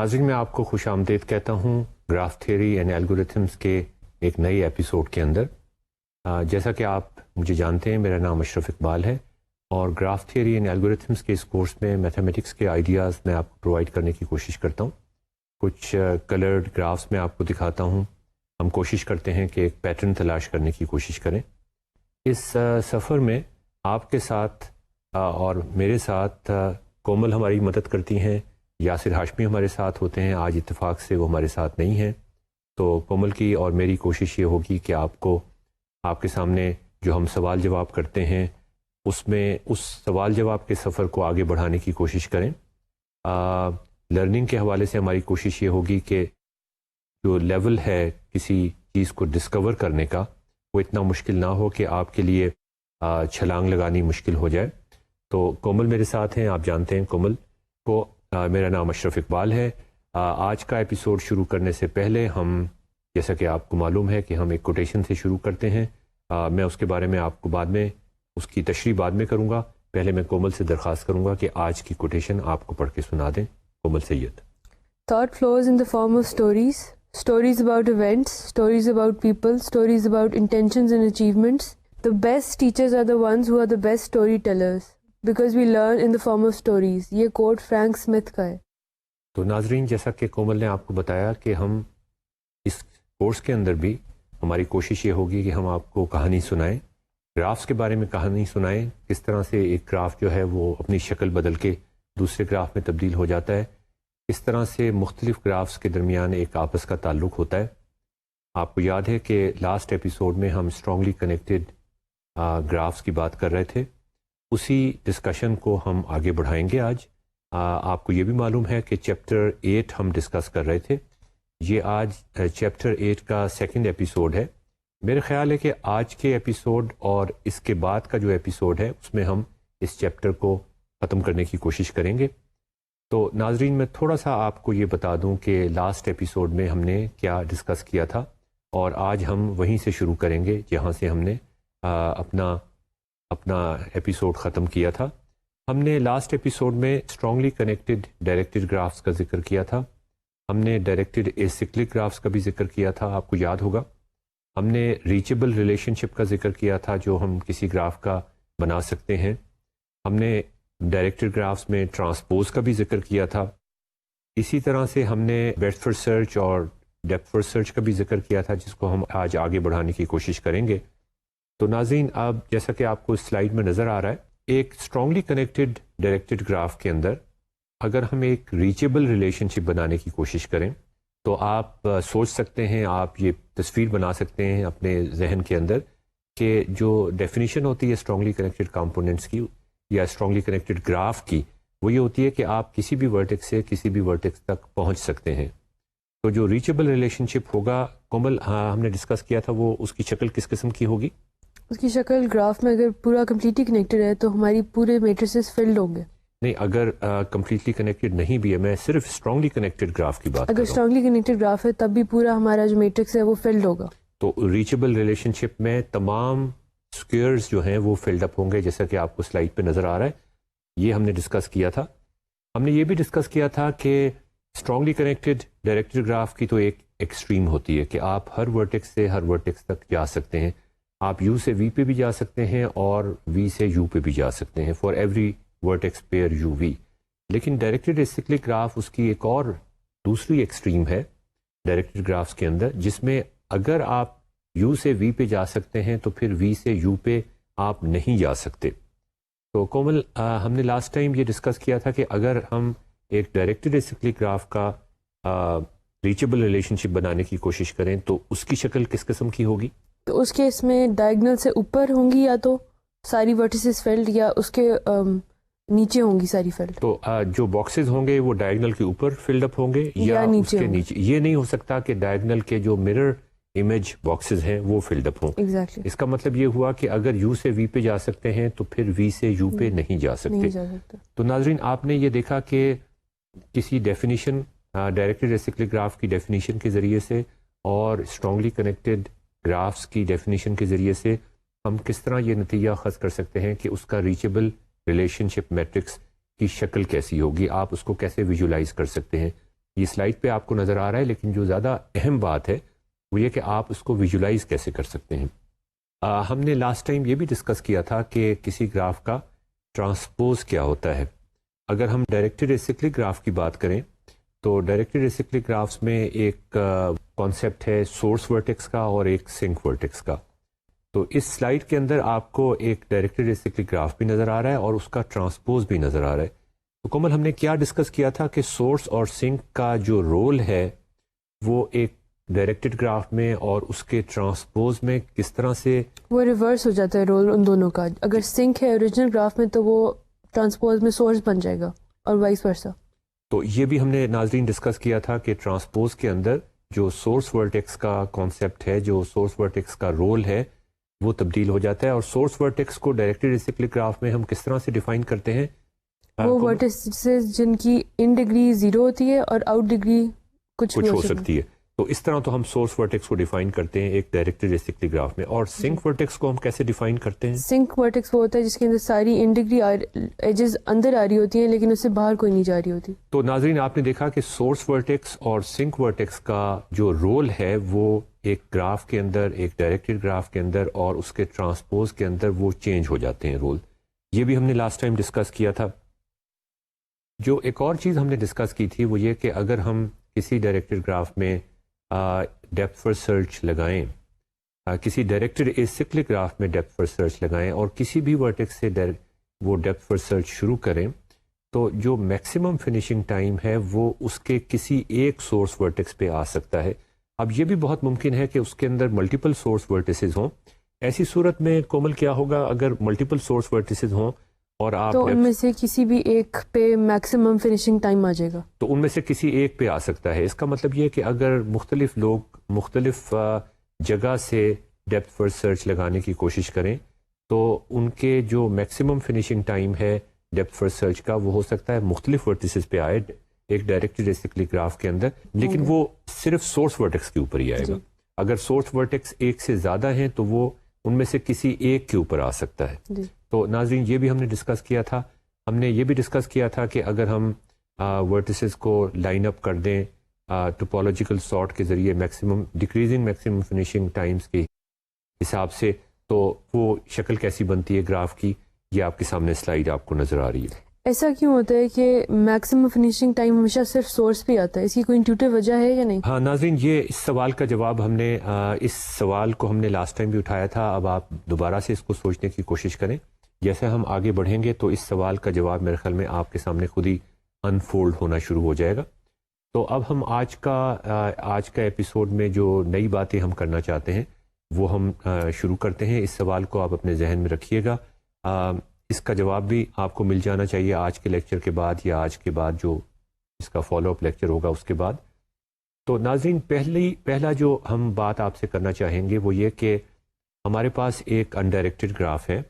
ناظرین میں آپ کو خوش آمدید کہتا ہوں گراف تھیوری اینڈ الگورتھمس کے ایک نئے ایپیسوڈ کے اندر. جیسا کہ آپ مجھے جانتے ہیں میرا نام اشرف اقبال ہے اور گراف تھیوری اینڈ الگورتھمس کے اس کورس میں میتھمیٹکس کے آئیڈیاز میں آپ کو پرووائڈ کرنے کی کوشش کرتا ہوں. کچھ کلرڈ گرافس میں آپ کو دکھاتا ہوں. ہم کوشش کرتے ہیں کہ ایک پیٹرن تلاش کرنے کی کوشش کریں. اس سفر میں آپ کے ساتھ اور میرے ساتھ کومل ہماری مدد کرتی ہیں. یاسر ہاشمی ہمارے ساتھ ہوتے ہیں. آج اتفاق سے وہ ہمارے ساتھ نہیں ہیں. تو کومل کی اور میری کوشش یہ ہوگی کہ آپ کو آپ کے سامنے جو ہم سوال جواب کرتے ہیں اس میں اس سوال جواب کے سفر کو آگے بڑھانے کی کوشش کریں. لرننگ کے حوالے سے ہماری کوشش یہ ہوگی کہ جو لیول ہے کسی چیز کو ڈسکور کرنے کا وہ اتنا مشکل نہ ہو کہ آپ کے لیے چھلانگ لگانی مشکل ہو جائے. تو کومل میرے ساتھ ہیں. آپ جانتے ہیں کومل کو. میرا نام اشرف اقبال ہے. آج کا ایپیسوڈ شروع کرنے سے پہلے ہم جیسا کہ آپ کو معلوم ہے کہ ہم ایک کوٹیشن سے شروع کرتے ہیں. میں اس کے بارے میں آپ کو بعد میں اس کی تشریح بعد میں کروں گا. پہلے میں کومل سے درخواست کروں گا کہ آج کی کوٹیشن آپ کو پڑھ کے سنا دیں. کومل سید. Thought flows in the form of stories. Stories about events, stories about people, stories about intentions and achievements. The best teachers are the ones who are the best storytellers. Because we learn in the form of stories. یہ کوٹ Frank Smith کا ہے. تو ناظرین جیسا کہ کومل نے آپ کو بتایا کہ ہم اس کورس کے اندر بھی ہماری کوشش یہ ہوگی کہ ہم آپ کو کہانی سنائیں. گرافس کے بارے میں کہانی سنائیں. کس طرح سے ایک گراف جو ہے وہ اپنی شکل بدل کے دوسرے گراف میں تبدیل ہو جاتا ہے. کس طرح سے مختلف گرافس کے درمیان ایک آپس کا تعلق ہوتا ہے. آپ کو یاد ہے کہ لاسٹ ایپیسوڈ میں ہم اسٹرانگلی کنیکٹڈ گرافس کی بات کر رہے تھے. اسی ڈسکشن کو ہم آگے بڑھائیں گے آج. آپ کو یہ بھی معلوم ہے کہ چیپٹر 8 ہم ڈسکس کر رہے تھے. یہ آج چیپٹر 8 کا سیکنڈ ایپیسوڈ ہے. میرے خیال ہے کہ آج کے ایپیسوڈ اور اس کے بعد کا جو ایپیسوڈ ہے اس میں ہم اس چیپٹر کو ختم کرنے کی کوشش کریں گے. تو ناظرین میں تھوڑا سا آپ کو یہ بتا دوں کہ لاسٹ ایپیسوڈ میں ہم نے کیا ڈسکس کیا تھا اور آج ہم وہیں سے شروع کریں گے جہاں سے ہم نے اپنا ایپیسوڈ ختم کیا تھا. ہم نے لاسٹ ایپیسوڈ میں اسٹرانگلی کنیکٹڈ ڈائریکٹڈ گرافس کا ذکر کیا تھا. ہم نے ڈائریکٹڈ ایسیکلک گرافس کا بھی ذکر کیا تھا. آپ کو یاد ہوگا. ہم نے ریچیبل ریلیشن شپ کا ذکر کیا تھا جو ہم کسی گراف کا بنا سکتے ہیں. ہم نے ڈائریکٹڈ گرافس میں ٹرانسپوز کا بھی ذکر کیا تھا. اسی طرح سے ہم نے بریڈتھ فرسٹ سرچ اور ڈیپتھ فرسٹ سرچ کا بھی ذکر کیا تھا جس کو ہم آج آگے بڑھانے کی کوشش کریں گے. تو ناظرین اب جیسا کہ آپ کو اس سلائیڈ میں نظر آ رہا ہے ایک اسٹرانگلی کنیکٹڈ ڈائریکٹڈ گراف کے اندر اگر ہم ایک ریچیبل ریلیشن شپ بنانے کی کوشش کریں تو آپ سوچ سکتے ہیں, آپ یہ تصویر بنا سکتے ہیں اپنے ذہن کے اندر کہ جو ڈیفینیشن ہوتی ہے اسٹرانگلی کنیکٹڈ کمپوننٹس کی یا اسٹرانگلی کنیکٹڈ گراف کی وہ یہ ہوتی ہے کہ آپ کسی بھی ورٹیکس سے کسی بھی ورٹیکس تک پہنچ سکتے ہیں. تو جو ریچیبل ریلیشن شپ ہوگا کومل ہم نے ڈسکس کیا تھا وہ اس کی شکل کس قسم کی ہوگی؟ اس کی شکل گراف میں اگر پورا کمپلیٹلی کنیکٹڈ ہے تو ہماری پورے میٹریسز فلڈ ہوں گے. نہیں اگر کمپلیٹلی کنیکٹڈ نہیں بھی ہے, میں صرف اسٹرانگلی کنیکٹڈ گراف کی بات اگر اسٹرانگلی کنیکٹڈ گراف ہے تب بھی پورا ہمارا جو میٹرکس ہے وہ فلڈ ہوگا. تو ریچیبل ریلیشن شپ میں تمام اسکوئرز جو ہیں وہ فلڈ اپ ہوں گے جیسا کہ آپ کو سلائڈ پہ نظر آ رہا ہے. یہ ہم نے ڈسکس کیا تھا. ہم نے یہ بھی ڈسکس کیا تھا کہ اسٹرانگلی کنیکٹڈ ڈائریکٹڈ گراف کی تو ایک ایکسٹریم ہوتی ہے کہ آپ ہر ورٹیکس سے ہر ورٹیکس تک جا سکتے ہیں. آپ یو سے وی پہ بھی جا سکتے ہیں اور وی سے یو پہ بھی جا سکتے ہیں for every vertex pair you v. لیکن ڈائریکٹڈ ایسیکلک گراف اس کی ایک اور دوسری ایکسٹریم ہے ڈائریکٹڈ گرافس کے اندر جس میں اگر آپ یو سے وی پہ جا سکتے ہیں تو پھر وی سے یو پہ آپ نہیں جا سکتے. تو کومل ہم نے لاسٹ ٹائم یہ ڈسکس کیا تھا کہ اگر ہم ایک ڈائریکٹڈ ایسیکلک گراف کا ریچیبل ریلیشن شپ بنانے کی کوشش کریں تو اس کی شکل کس قسم کی ہوگی؟ تو اس کیس میں ڈائگنل سے اوپر ہوں گی یا تو ساری ورٹیسز فیلڈ یا اس کے نیچے ہوں گی ساری فیلڈ. تو جو باکسز ہوں گے وہ ڈائگنل کے اوپر فلڈ اپ ہوں گے یا اس کے نیچے. یہ نہیں ہو سکتا کہ ڈائگنل کے جو مرر امیج باکسز ہیں وہ فلڈ اپ ہوں. Exactly. اس کا مطلب یہ ہوا کہ اگر یو سے وی پہ جا سکتے ہیں تو پھر وی سے یو پہ نہیں جا سکتے. تو ناظرین آپ نے یہ دیکھا کہ کسی ڈیفینیشن ڈائریکٹڈ ایسیکلک گراف کی ڈیفینیشن کے ذریعے سے اور اسٹرانگلی کنیکٹڈ گرافس کی ڈیفینیشن کے ذریعے سے ہم کس طرح یہ نتیجہ اخذ کر سکتے ہیں کہ اس کا ریچیبل ریلیشن شپ میٹرکس کی شکل کیسی ہوگی. آپ اس کو کیسے ویژولائز کر سکتے ہیں. یہ سلائڈ پہ آپ کو نظر آ رہا ہے، لیکن جو زیادہ اہم بات ہے وہ یہ کہ آپ اس کو ویژولائز کیسے کر سکتے ہیں. ہم نے لاسٹ ٹائم یہ بھی ڈسکس کیا تھا کہ کسی گراف کا ٹرانسپوز کیا ہوتا ہے. اگر ہم ڈائریکٹڈ ایسیکلک گراف کی بات کریں تو ڈائریکٹڈ ایسیکلک گرافس میں ایک کانسیپٹ ہے سورس ورٹیکس کا اور ایک سنک ورٹیکس کا. تو اس سلائڈ کے اندر آپ کو ایک ڈائریکٹڈ ایسیکلک گراف بھی نظر آ رہا ہے اور اس کا ٹرانسپوز بھی نظر آ رہا ہے. تو کومل، ہم نے کیا ڈسکس کیا تھا کہ سورس اور سنک کا جو رول ہے وہ ایک ڈائریکٹڈ گراف میں اور اس کے ٹرانسپوز میں کس طرح سے وہ ریورس ہو جاتا ہے رول ان دونوں کا. اگر سنک ہے اوریجنل گراف میں تو وہ ٹرانسپوز میں سورس بن جائے گا اور وائس ورسا. تو یہ بھی ہم نے ناظرین ڈسکس کیا تھا کہ ٹرانسپوز کے اندر جو سورس ورٹیکس کا کانسیپٹ ہے، جو سورس ورٹیکس کا رول ہے، وہ تبدیل ہو جاتا ہے. اور سورس ورٹیکس کو ڈائریکٹڈ ایسیکلک گراف میں ہم کس طرح سے ڈیفائن کرتے ہیں؟ وہ ورٹیسز جن کی ان ڈگری 0 ہوتی ہے اور آؤٹ ڈگری کچھ ہو سکتی ہے. تو اس طرح تو ہم سورس ورٹیکس کو ڈیفائن کرتے ہیں ایک ڈائریکٹڈ ایسیکلک گراف میں. اور سنک ورٹیکس کو ہم کیسے ڈیفائن کرتے ہیں؟ سنک ورٹیکس وہ ہوتا ہے جس کے اندر ساری ان ڈگری ایجز اندر آ رہی ہوتی ہیں لیکن اس سے باہر کوئی نہیں جا رہی ہوتی. تو ناظرین، آپ نے دیکھا کہ سورس ورٹیکس اور سنک ورٹیکس کا جو رول ہے وہ ایک گراف کے اندر، ایک ڈائریکٹڈ گراف کے اندر اور اس کے ٹرانسپوز کے اندر وہ چینج ہو جاتے ہیں رول. یہ بھی ہم نے لاسٹ ٹائم ڈسکس کیا تھا. جو ایک اور چیز ہم نے ڈسکس کی تھی وہ یہ کہ اگر ہم کسی ڈائریکٹڈ گراف میں ڈیپتھ فرسٹ سرچ لگائیں، کسی ڈائریکٹڈ ایسیکلک گراف میں ڈیپتھ فرسٹ سرچ لگائیں اور کسی بھی ورٹیکس سے وہ ڈیپتھ فرسٹ سرچ شروع کریں، تو جو میکسیمم فنیشنگ ٹائم ہے وہ اس کے کسی ایک سورس ورٹیکس پہ آ سکتا ہے. اب یہ بھی بہت ممکن ہے کہ اس کے اندر ملٹیپل سورس ورٹیسز ہوں. ایسی صورت میں کومل کیا ہوگا اگر ملٹیپل سورس ورٹیسز ہوں اور آپ تو ان میں سے کسی بھی ایک پہ میکسیمم فنیشنگ ٹائم آ جائے گا؟ تو ان میں سے کسی ایک پہ آ سکتا ہے. اس کا مطلب یہ کہ اگر مختلف لوگ مختلف جگہ سے ڈیپتھ فرسٹ سرچ لگانے کی کوشش کریں تو ان کے جو میکسیمم فنیشنگ ٹائم ہے ڈیپتھ فرسٹ سرچ کا وہ ہو سکتا ہے مختلف ورٹیسز پہ آئے ایک ڈائریکٹڈ ایسیکلک گراف کے اندر، لیکن وہ صرف سورس ورٹیکس کے اوپر ہی آئے گا. اگر سورس ورٹیکس ایک سے زیادہ ہیں تو وہ ان میں سے کسی ایک کے اوپر آ سکتا ہے. تو ناظرین، یہ بھی ہم نے ڈسکس کیا تھا. ہم نے یہ بھی ڈسکس کیا تھا کہ اگر ہم ورٹیسز کو لائن اپ کر دیں ٹوپولوجیکل سارٹ کے ذریعے maximum decreasing maximum finishing Times کے حساب سے، تو وہ شکل کیسی بنتی ہے گراف کی. یہ آپ کے سامنے سلائیڈ آپ کو نظر آ رہی ہے. ایسا کیوں ہوتا ہے کہ میکسیمم فنیشنگ ٹائم ہمیشہ صرف سورس پہ آتا ہے؟ اس کی کوئی انٹیوٹیو وجہ ہے یا نہیں؟ ہاں ناظرین، یہ اس سوال کا جواب ہم نے اس سوال کو ہم نے لاسٹ ٹائم بھی اٹھایا تھا. اب آپ دوبارہ سے اس کو سوچنے کی کوشش کریں. جیسے ہم آگے بڑھیں گے تو اس سوال کا جواب میرے خیال میں آپ کے سامنے خود ہی انفولڈ ہونا شروع ہو جائے گا. تو اب ہم آج کا ایپیسوڈ میں جو نئی باتیں ہم کرنا چاہتے ہیں وہ ہم شروع کرتے ہیں. اس سوال کو آپ اپنے ذہن میں رکھیے گا. اس کا جواب بھی آپ کو مل جانا چاہیے آج کے لیکچر کے بعد یا آج کے بعد جو اس کا فالو اپ لیکچر ہوگا اس کے بعد. تو ناظرین، پہلا جو ہم بات آپ سے کرنا چاہیں گے وہ یہ کہ ہمارے پاس ایک انڈائریکٹڈ گراف ہے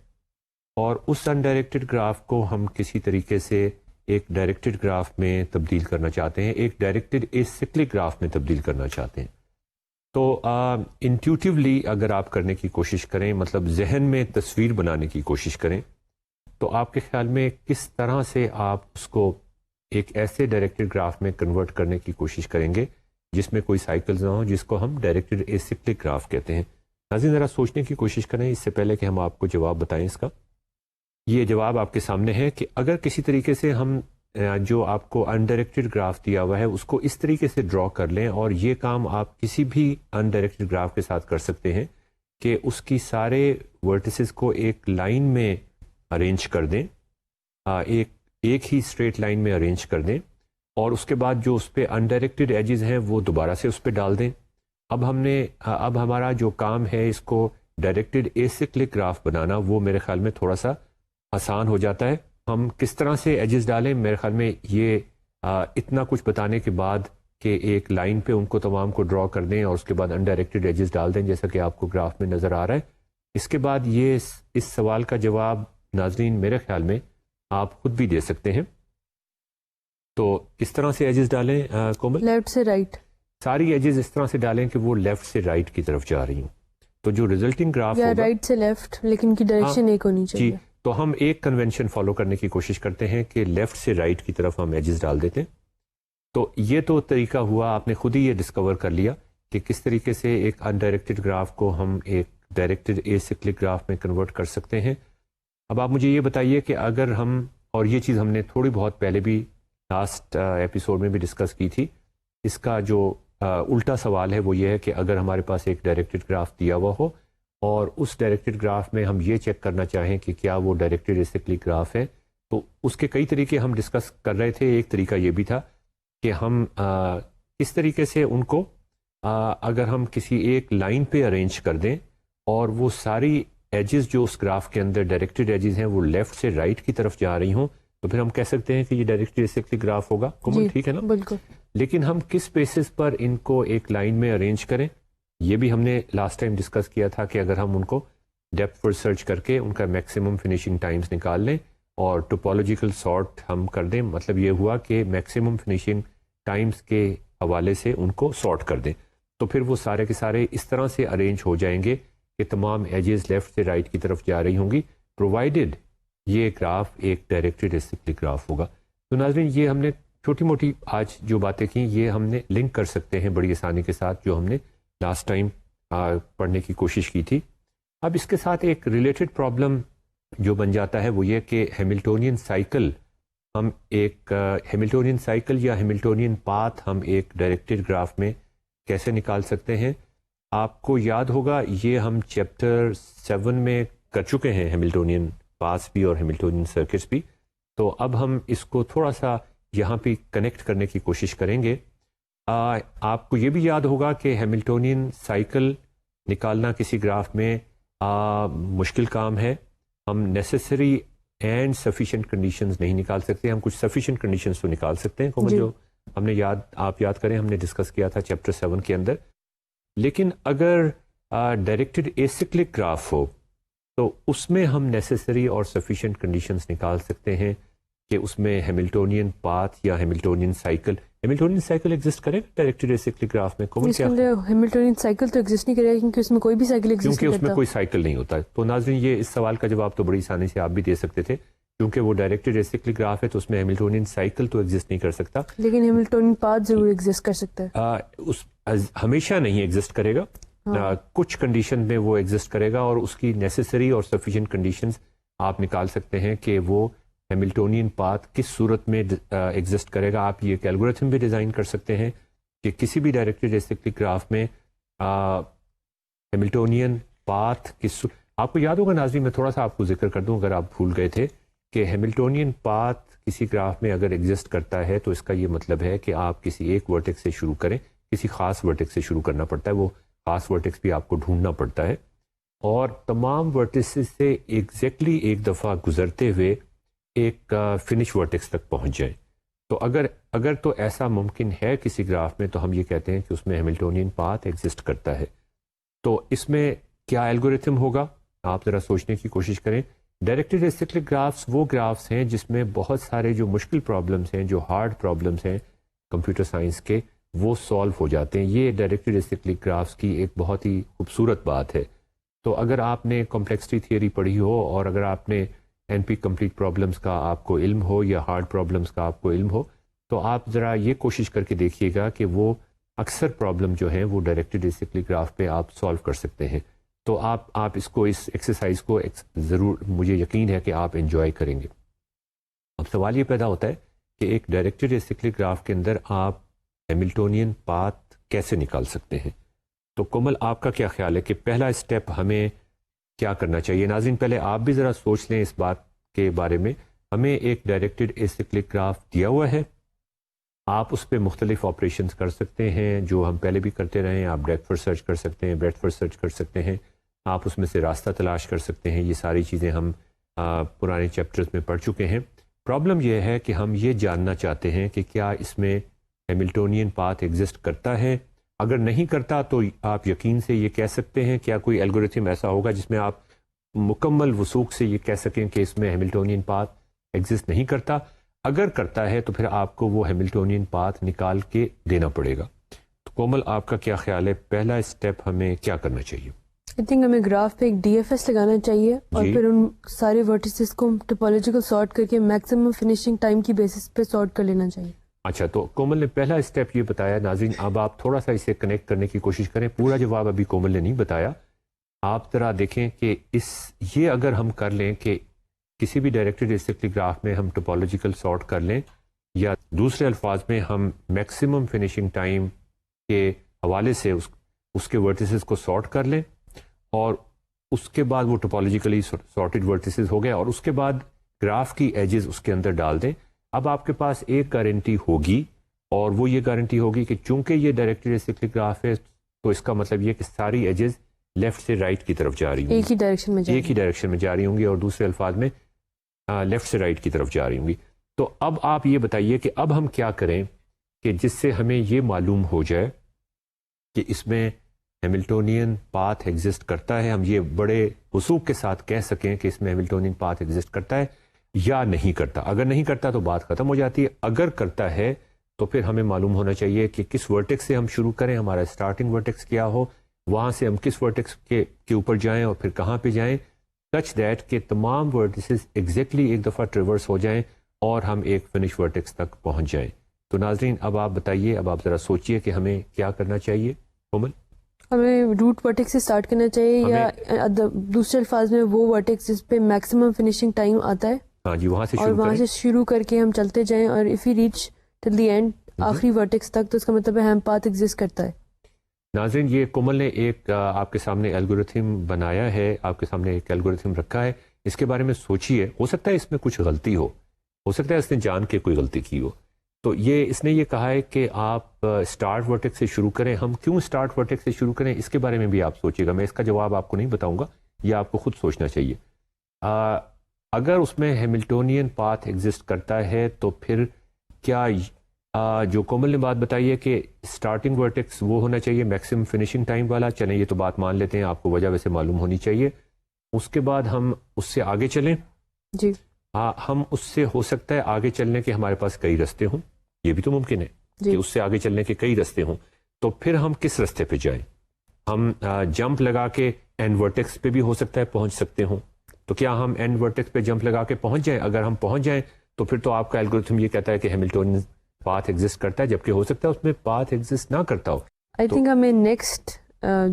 اور اس انڈائریکٹڈ گراف کو ہم کسی طریقے سے ایک ڈائریکٹڈ گراف میں تبدیل کرنا چاہتے ہیں، ایک ڈائریکٹڈ ایسیکلک گراف میں تبدیل کرنا چاہتے ہیں. تو انٹیوٹیولی اگر آپ کرنے کی کوشش کریں، مطلب ذہن میں تصویر بنانے کی کوشش کریں، تو آپ کے خیال میں کس طرح سے آپ اس کو ایک ایسے ڈائریکٹڈ گراف میں کنورٹ کرنے کی کوشش کریں گے جس میں کوئی سائیکلز نہ ہوں، جس کو ہم ڈائریکٹڈ ایسیکلک گراف کہتے ہیں. ناظرین، ذرا سوچنے کی کوشش کریں اس سے پہلے کہ ہم آپ کو جواب بتائیں. اس کا یہ جواب آپ کے سامنے ہے کہ اگر کسی طریقے سے ہم جو آپ کو انڈائریکٹڈ گراف دیا ہوا ہے اس کو اس طریقے سے ڈرا کر لیں، اور یہ کام آپ کسی بھی انڈائریکٹڈ گراف کے ساتھ کر سکتے ہیں کہ اس کی سارے ورٹیسز کو ایک لائن میں ارینج کر دیں، ایک ہی اسٹریٹ لائن میں ارینج کر دیں، اور اس کے بعد جو اس پہ انڈائریکٹڈ ایجز ہیں وہ دوبارہ سے اس پہ ڈال دیں. اب ہمارا جو کام ہے اس کو ڈائریکٹڈ ایسیکلک گراف بنانا، وہ میرے خیال میں تھوڑا سا آسان ہو جاتا ہے. ہم کس طرح سے ایجز ڈالیں، میرے خیال میں یہ اتنا کچھ بتانے کے بعد کہ ایک لائن پہ ان کو تمام کو ڈرا کر دیں اور اس کے بعد انڈائریکٹڈ ایجز ڈال دیں جیسا کہ آپ کو گراف میں نظر آ رہا ہے. اس کے بعد یہ اس سوال کا جواب ناظرین میرے خیال میں آپ خود بھی دے سکتے ہیں. تو کس طرح سے ایجز ڈالیں کومل؟ لیفٹ سے رائٹ. ساری ایجز اس طرح سے ڈالیں کہ وہ لیفٹ سے رائٹ کی طرف جا رہی ہوں. تو جو ریزلٹنگ گراف یا رائٹ سے لیفٹ، لیکن کی ڈائریکشن ایک ہونی چاہیے. جی، تو ہم ایک کنونشن فالو کرنے کی کوشش کرتے ہیں کہ لیفٹ سے رائٹ کی طرف ہم ایجز ڈال دیتے ہیں. تو یہ تو طریقہ ہوا، آپ نے خود ہی یہ ڈسکور کر لیا کہ کس طریقے سے ایک انڈائریکٹڈ گراف کو ہم ایک ڈائریکٹڈ اے سائکلک گراف میں کنورٹ کر سکتے ہیں. اب آپ مجھے یہ بتائیے کہ اگر ہم، اور یہ چیز ہم نے تھوڑی بہت پہلے بھی لاسٹ ایپیسوڈ میں بھی ڈسکس کی تھی، اس کا جو الٹا سوال ہے وہ یہ ہے کہ اگر ہمارے پاس ایک ڈائریکٹڈ گراف دیا ہوا ہو اور اس ڈائریکٹڈ گراف میں ہم یہ چیک کرنا چاہیں کہ کیا وہ ڈائریکٹڈ اے سائکلک گراف ہے، تو اس کے کئی طریقے ہم ڈسکس کر رہے تھے. ایک طریقہ یہ بھی تھا کہ ہم کس طریقے سے ان کو اگر ہم کسی ایک لائن پہ ارینج کر دیں اور وہ ساری ایجز جو اس گراف کے اندر ڈائریکٹڈ ایجز ہیں وہ لیفٹ سے رائٹ کی طرف جا رہی ہوں، تو پھر ہم کہہ سکتے ہیں کہ یہ ڈائریکٹڈ اے سائکلک گراف ہوگا. کومل ٹھیک ہے نا؟ بالکل. لیکن ہم کس بیسس پر ان کو ایک لائن میں ارینج کریں، یہ بھی ہم نے لاسٹ ٹائم ڈسکس کیا تھا کہ اگر ہم ان کو ڈیپتھ پر سرچ کر کے ان کا میکسیمم فنیشنگ ٹائمز نکال لیں اور ٹوپولوجیکل سارٹ ہم کر دیں، مطلب یہ ہوا کہ میکسیمم فنیشنگ ٹائمز کے حوالے سے ان کو سارٹ کر دیں، تو پھر وہ سارے کے سارے اس طرح سے ارینج ہو جائیں گے کہ تمام ایجز لیفٹ سے رائٹ کی طرف جا رہی ہوں گی، پرووائڈڈ یہ گراف ایک ڈائریکٹڈ اے سائکلک گراف ہوگا. تو ناظرین، یہ ہم نے چھوٹی موٹی آج جو باتیں کی یہ ہم نے لنک کر سکتے ہیں بڑی آسانی کے ساتھ جو ہم نے لاسٹ ٹائم پڑھنے کی کوشش کی تھی. اب اس کے ساتھ ایک ریلیٹڈ پرابلم جو بن جاتا ہے وہ یہ کہ ہیملٹونین سائیکل، ہم ایک ہیملٹونین سائیکل یا ہیملٹونین پاتھ ہم ایک ڈائریکٹڈ گراف میں کیسے نکال سکتے ہیں. آپ کو یاد ہوگا یہ ہم چیپٹر 7 میں کر چکے ہیں، ہیملٹونین پاتھ بھی اور ہیملٹونین سرکٹس بھی. تو اب ہم اس کو تھوڑا سا یہاں پہ کنیکٹ کرنے کی کوشش کریں گے. آپ کو یہ بھی یاد ہوگا کہ ہیملٹونین سائیکل نکالنا کسی گراف میں مشکل کام ہے. ہم نیسیسری اینڈ سفیشینٹ کنڈیشنز نہیں نکال سکتے، ہم کچھ سفیشینٹ کنڈیشنز تو نکال سکتے ہیں جو ہم نے آپ یاد کریں ہم نے ڈسکس کیا تھا چیپٹر 7 کے اندر. لیکن اگر ڈائریکٹڈ اے سائکلک گراف ہو تو اس میں ہم نیسیسری اور سفیشینٹ کنڈیشنز نکال سکتے ہیں کہ اس میں ہیملٹونین پاتھ یا ہیملٹونین سائیکل ایگزسٹ کرے گا ڈائریکٹڈ اے سائکلک گراف میں. ہیملٹونین سائیکل تو ایگزسٹ نہیں کرے گا کیونکہ اس میں کوئی بھی سائیکل ایگزسٹ نہیں کرتا، کیونکہ اس میں کوئی سائیکل نہیں ہوتا. تو ناظرین، یہ اس سوال کا جواب تو بڑی آسانی سے آپ بھی دے سکتے تھے، کیونکہ وہ ڈائریکٹڈ اے سائکلک گراف ہے تو اس میں ہیملٹونین سائیکل تو ایگزسٹ نہیں کر سکتا، لیکن ہیملٹونین پاتھ ضرور ایگزسٹ کر سکتا ہے. ہمیشہ نہیں ایگزسٹ کرے گا، کچھ کنڈیشن میں وہ ایگزسٹ کرے گا اور اس کی نیسیسری اور سفیشینٹ کنڈیشنز آپ نکال سکتے ہیں کہ وہ ہیملٹونین پاتھ کس صورت میں ایگزسٹ کرے گا. آپ یہ الگورتھم بھی ڈیزائن کر سکتے ہیں کہ کسی بھی ڈائریکٹڈ اے سائکلک گراف میں ہیملٹونین پاتھ آپ کو یاد ہوگا ناظرین، میں تھوڑا سا آپ کو ذکر کر دوں اگر آپ بھول گئے تھے، کہ ہیملٹونین پاتھ کسی گراف میں اگر ایگزسٹ کرتا ہے تو اس کا یہ مطلب ہے کہ آپ کسی ایک ورٹیکس سے شروع کریں، کسی خاص ورٹیکس سے شروع کرنا پڑتا ہے، وہ خاص ورٹیکس بھی آپ کو ڈھونڈنا پڑتا ہے اور تمام ورٹیکس سے ایگزیکٹلی ایک دفعہ گزرتے ہوئے ایک فنش ورٹیکس تک پہنچ جائیں. تو اگر تو ایسا ممکن ہے کسی گراف میں تو ہم یہ کہتے ہیں کہ اس میں ہیملٹونین پاتھ ایگزسٹ کرتا ہے. تو اس میں کیا الگورتھم ہوگا آپ ذرا سوچنے کی کوشش کریں. ڈائریکٹڈ اے سائکلک گرافس وہ گرافس ہیں جس میں بہت سارے جو مشکل پرابلمس ہیں، جو ہارڈ پرابلمس ہیں کمپیوٹر سائنس کے، وہ سالو ہو جاتے ہیں. یہ ڈائریکٹڈ اے سائکلک گرافس کی ایک بہت ہی خوبصورت بات ہے. تو اگر آپ نے کمپلیکسٹی تھیوری پڑھی ہو اور اگر آپ نے این پی کمپلیٹ پرابلمس کا آپ کو علم ہو یا ہارڈ پرابلمس کا آپ کو علم ہو، تو آپ ذرا یہ کوشش کر کے دیکھیے گا کہ وہ اکثر پرابلم جو ہیں وہ ڈائریکٹڈ اے سائکلک گراف پہ آپ سالو کر سکتے ہیں. تو آپ اس کو، اس ایکسرسائز کو ضرور، مجھے یقین ہے کہ آپ انجوائے کریں گے. اب سوال یہ پیدا ہوتا ہے کہ ایک ڈائریکٹڈ اے سائکلک گراف کے اندر آپ ہیملٹونین پاتھ کیسے نکال سکتے ہیں. تو کومل، آپ کا کیا خیال ہے کہ پہلا اسٹیپ ہمیں کیا کرنا چاہیے؟ ناظرین پہلے آپ بھی ذرا سوچ لیں اس بات کے بارے میں. ہمیں ایک ڈائریکٹڈ اے سائکلک گراف دیا ہوا ہے، آپ اس پہ مختلف آپریشنز کر سکتے ہیں جو ہم پہلے بھی کرتے رہے ہیں. آپ ڈیپتھ پر سرچ کر سکتے ہیں، بریڈتھ پر سرچ کر سکتے ہیں، آپ اس میں سے راستہ تلاش کر سکتے ہیں. یہ ساری چیزیں ہم پرانے چیپٹرز میں پڑھ چکے ہیں. پرابلم یہ ہے کہ ہم یہ جاننا چاہتے ہیں کہ کیا اس میں ہیملٹونین پاتھ ایگزسٹ کرتا ہے. اگر نہیں کرتا تو آپ یقین سے یہ کہہ سکتے ہیں، کیا کوئی الگورتھم ایسا ہوگا جس میں آپ مکمل وثوق سے یہ کہہ سکیں کہ اس میں ہیملٹونین پاتھ ایگزسٹ نہیں کرتا؟ اگر کرتا ہے تو پھر آپ کو وہ ہیملٹونین پاتھ نکال کے دینا پڑے گا. تو کومل، آپ کا کیا خیال ہے، پہلا اسٹیپ ہمیں کیا کرنا چاہیے؟ آئی تھنک ہمیں گراف پہ ایک ڈی ایف ایس لگانا چاہیے اور پھر ان سارے ورٹیسز کو ٹپولوجیکل سارٹ کر کے میکسیمم فنیشنگ ٹائم کی بیسس پہ سارٹ کر لینا چاہیے. اچھا، تو کومل نے پہلا اسٹیپ یہ بتایا. ناظرین اب آپ تھوڑا سا اسے کنیکٹ کرنے کی کوشش کریں. پورا جواب ابھی کومل نے نہیں بتایا. آپ ذرا دیکھیں کہ یہ اگر ہم کر لیں کہ کسی بھی ڈائریکٹڈ ایسیکلک گراف میں ہم ٹوپولوجیکل سارٹ کر لیں، یا دوسرے الفاظ میں ہم میکسیمم فنیشنگ ٹائم کے حوالے سے اس کے ورٹیسز کو سارٹ کر لیں، اور اس کے بعد وہ ٹوپولوجیکلی سارٹڈ ورٹیسز ہو گئے، اور اس کے بعد گراف کی ایجز اس کے اندر ڈال دیں. اب آپ کے پاس ایک گارنٹی ہوگی، اور وہ یہ گارنٹی ہوگی کہ چونکہ یہ ڈائریکٹڈ ایسیکلک گراف ہے تو اس کا مطلب یہ کہ ساری ایجز لیفٹ سے رائٹ کی طرف جا رہی ہوں گی، ایک ہی ڈائریکشن میں جا رہی ہوں گی، اور دوسرے الفاظ میں لیفٹ سے رائٹ کی طرف جا رہی ہوں گی. تو اب آپ یہ بتائیے کہ اب ہم کیا کریں کہ جس سے ہمیں یہ معلوم ہو جائے کہ اس میں ہیملٹونین پاتھ ایگزسٹ کرتا ہے، ہم یہ بڑے وثوق کے ساتھ کہہ سکیں کہ اس میں ہیملٹونین پاتھ ایگزسٹ کرتا ہے یا نہیں کرتا. اگر نہیں کرتا تو بات ختم ہو جاتی ہے. اگر کرتا ہے تو پھر ہمیں معلوم ہونا چاہیے کہ کس ورٹیکس سے ہم شروع کریں، ہمارا اسٹارٹنگ ورٹیکس کیا ہو، وہاں سے ہم کس ورٹیکس کے اوپر جائیں، اور پھر کہاں پہ جائیں، سچ دیٹ کہ تمام ورٹیسز ایگزیکٹلی ایک دفعہ ٹریورس ہو جائیں اور ہم ایک فنش ورٹیکس تک پہنچ جائیں. تو ناظرین اب آپ بتائیے، اب آپ ذرا سوچئے کہ ہمیں کیا کرنا چاہیے. کومل، ہمیں روٹ ورٹیکس سے اسٹارٹ کرنا چاہیے، یا دوسرے الفاظ میں وہ ورٹیکس جس پہ میکسیمم فنیشنگ ٹائم آتا ہے، ہاں جی، وہاں سے اور وہاں سے شروع کر کے ہم چلتے جائیں، اور if we reach till the end آخری ورٹیکس تک، تو اس کا مطلب ہے ہم پاتھ ایگزسٹ کرتا ہے. ناظرین یہ کومل نے ایک آپ کے سامنے الگورتھم بنایا ہے، آپ کے سامنے ایک الگورتھم رکھا ہے. اس کے بارے میں سوچیے، ہو سکتا ہے اس میں کچھ غلطی ہو سکتا ہے اس نے جان کے کوئی غلطی کی ہو. تو اس نے یہ کہا ہے کہ آپ اسٹارٹ ورٹیکس سے شروع کریں. ہم کیوں اسٹارٹ ورٹیکس سے شروع کریں اس کے بارے میں بھی آپ سوچیے گا. میں اس کا جواب آپ کو نہیں بتاؤں گا، یہ آپ کو خود سوچنا چاہیے. اگر اس میں ہیملٹونین پاتھ ایگزسٹ کرتا ہے تو پھر کیا جو کومل نے بات بتائی ہے کہ اسٹارٹنگ ورٹیکس وہ ہونا چاہیے میکسیمم فنیشنگ ٹائم والا، چلیں یہ تو بات مان لیتے ہیں، آپ کو وجہ ویسے معلوم ہونی چاہیے. اس کے بعد ہم اس سے آگے چلیں. جی ہم اس سے ہو سکتا ہے آگے چلنے کے ہمارے پاس کئی راستے ہوں، یہ بھی تو ممکن ہے کہ اس سے آگے چلنے کے کئی راستے ہوں. تو پھر ہم کس راستے پہ جائیں؟ ہم جمپ لگا کے اینڈ ورٹیکس پہ بھی ہو سکتا ہے پہنچ سکتے ہوں. تو کیا ہم اینڈ ورٹیکس پہ جمپ لگا کے پہنچ جائیں؟ اگر ہم پہنچ جائیں تو پھر تو آپ کا الگورتھم یہ کہتا ہے کہ ہیملٹونین پاتھ ایگزسٹ کرتا ہے، جبکہ ہو سکتا ہے اس میں پاتھ ایگزسٹ نہ کرتا ہو. آئی تھنک ہمیں نیکسٹ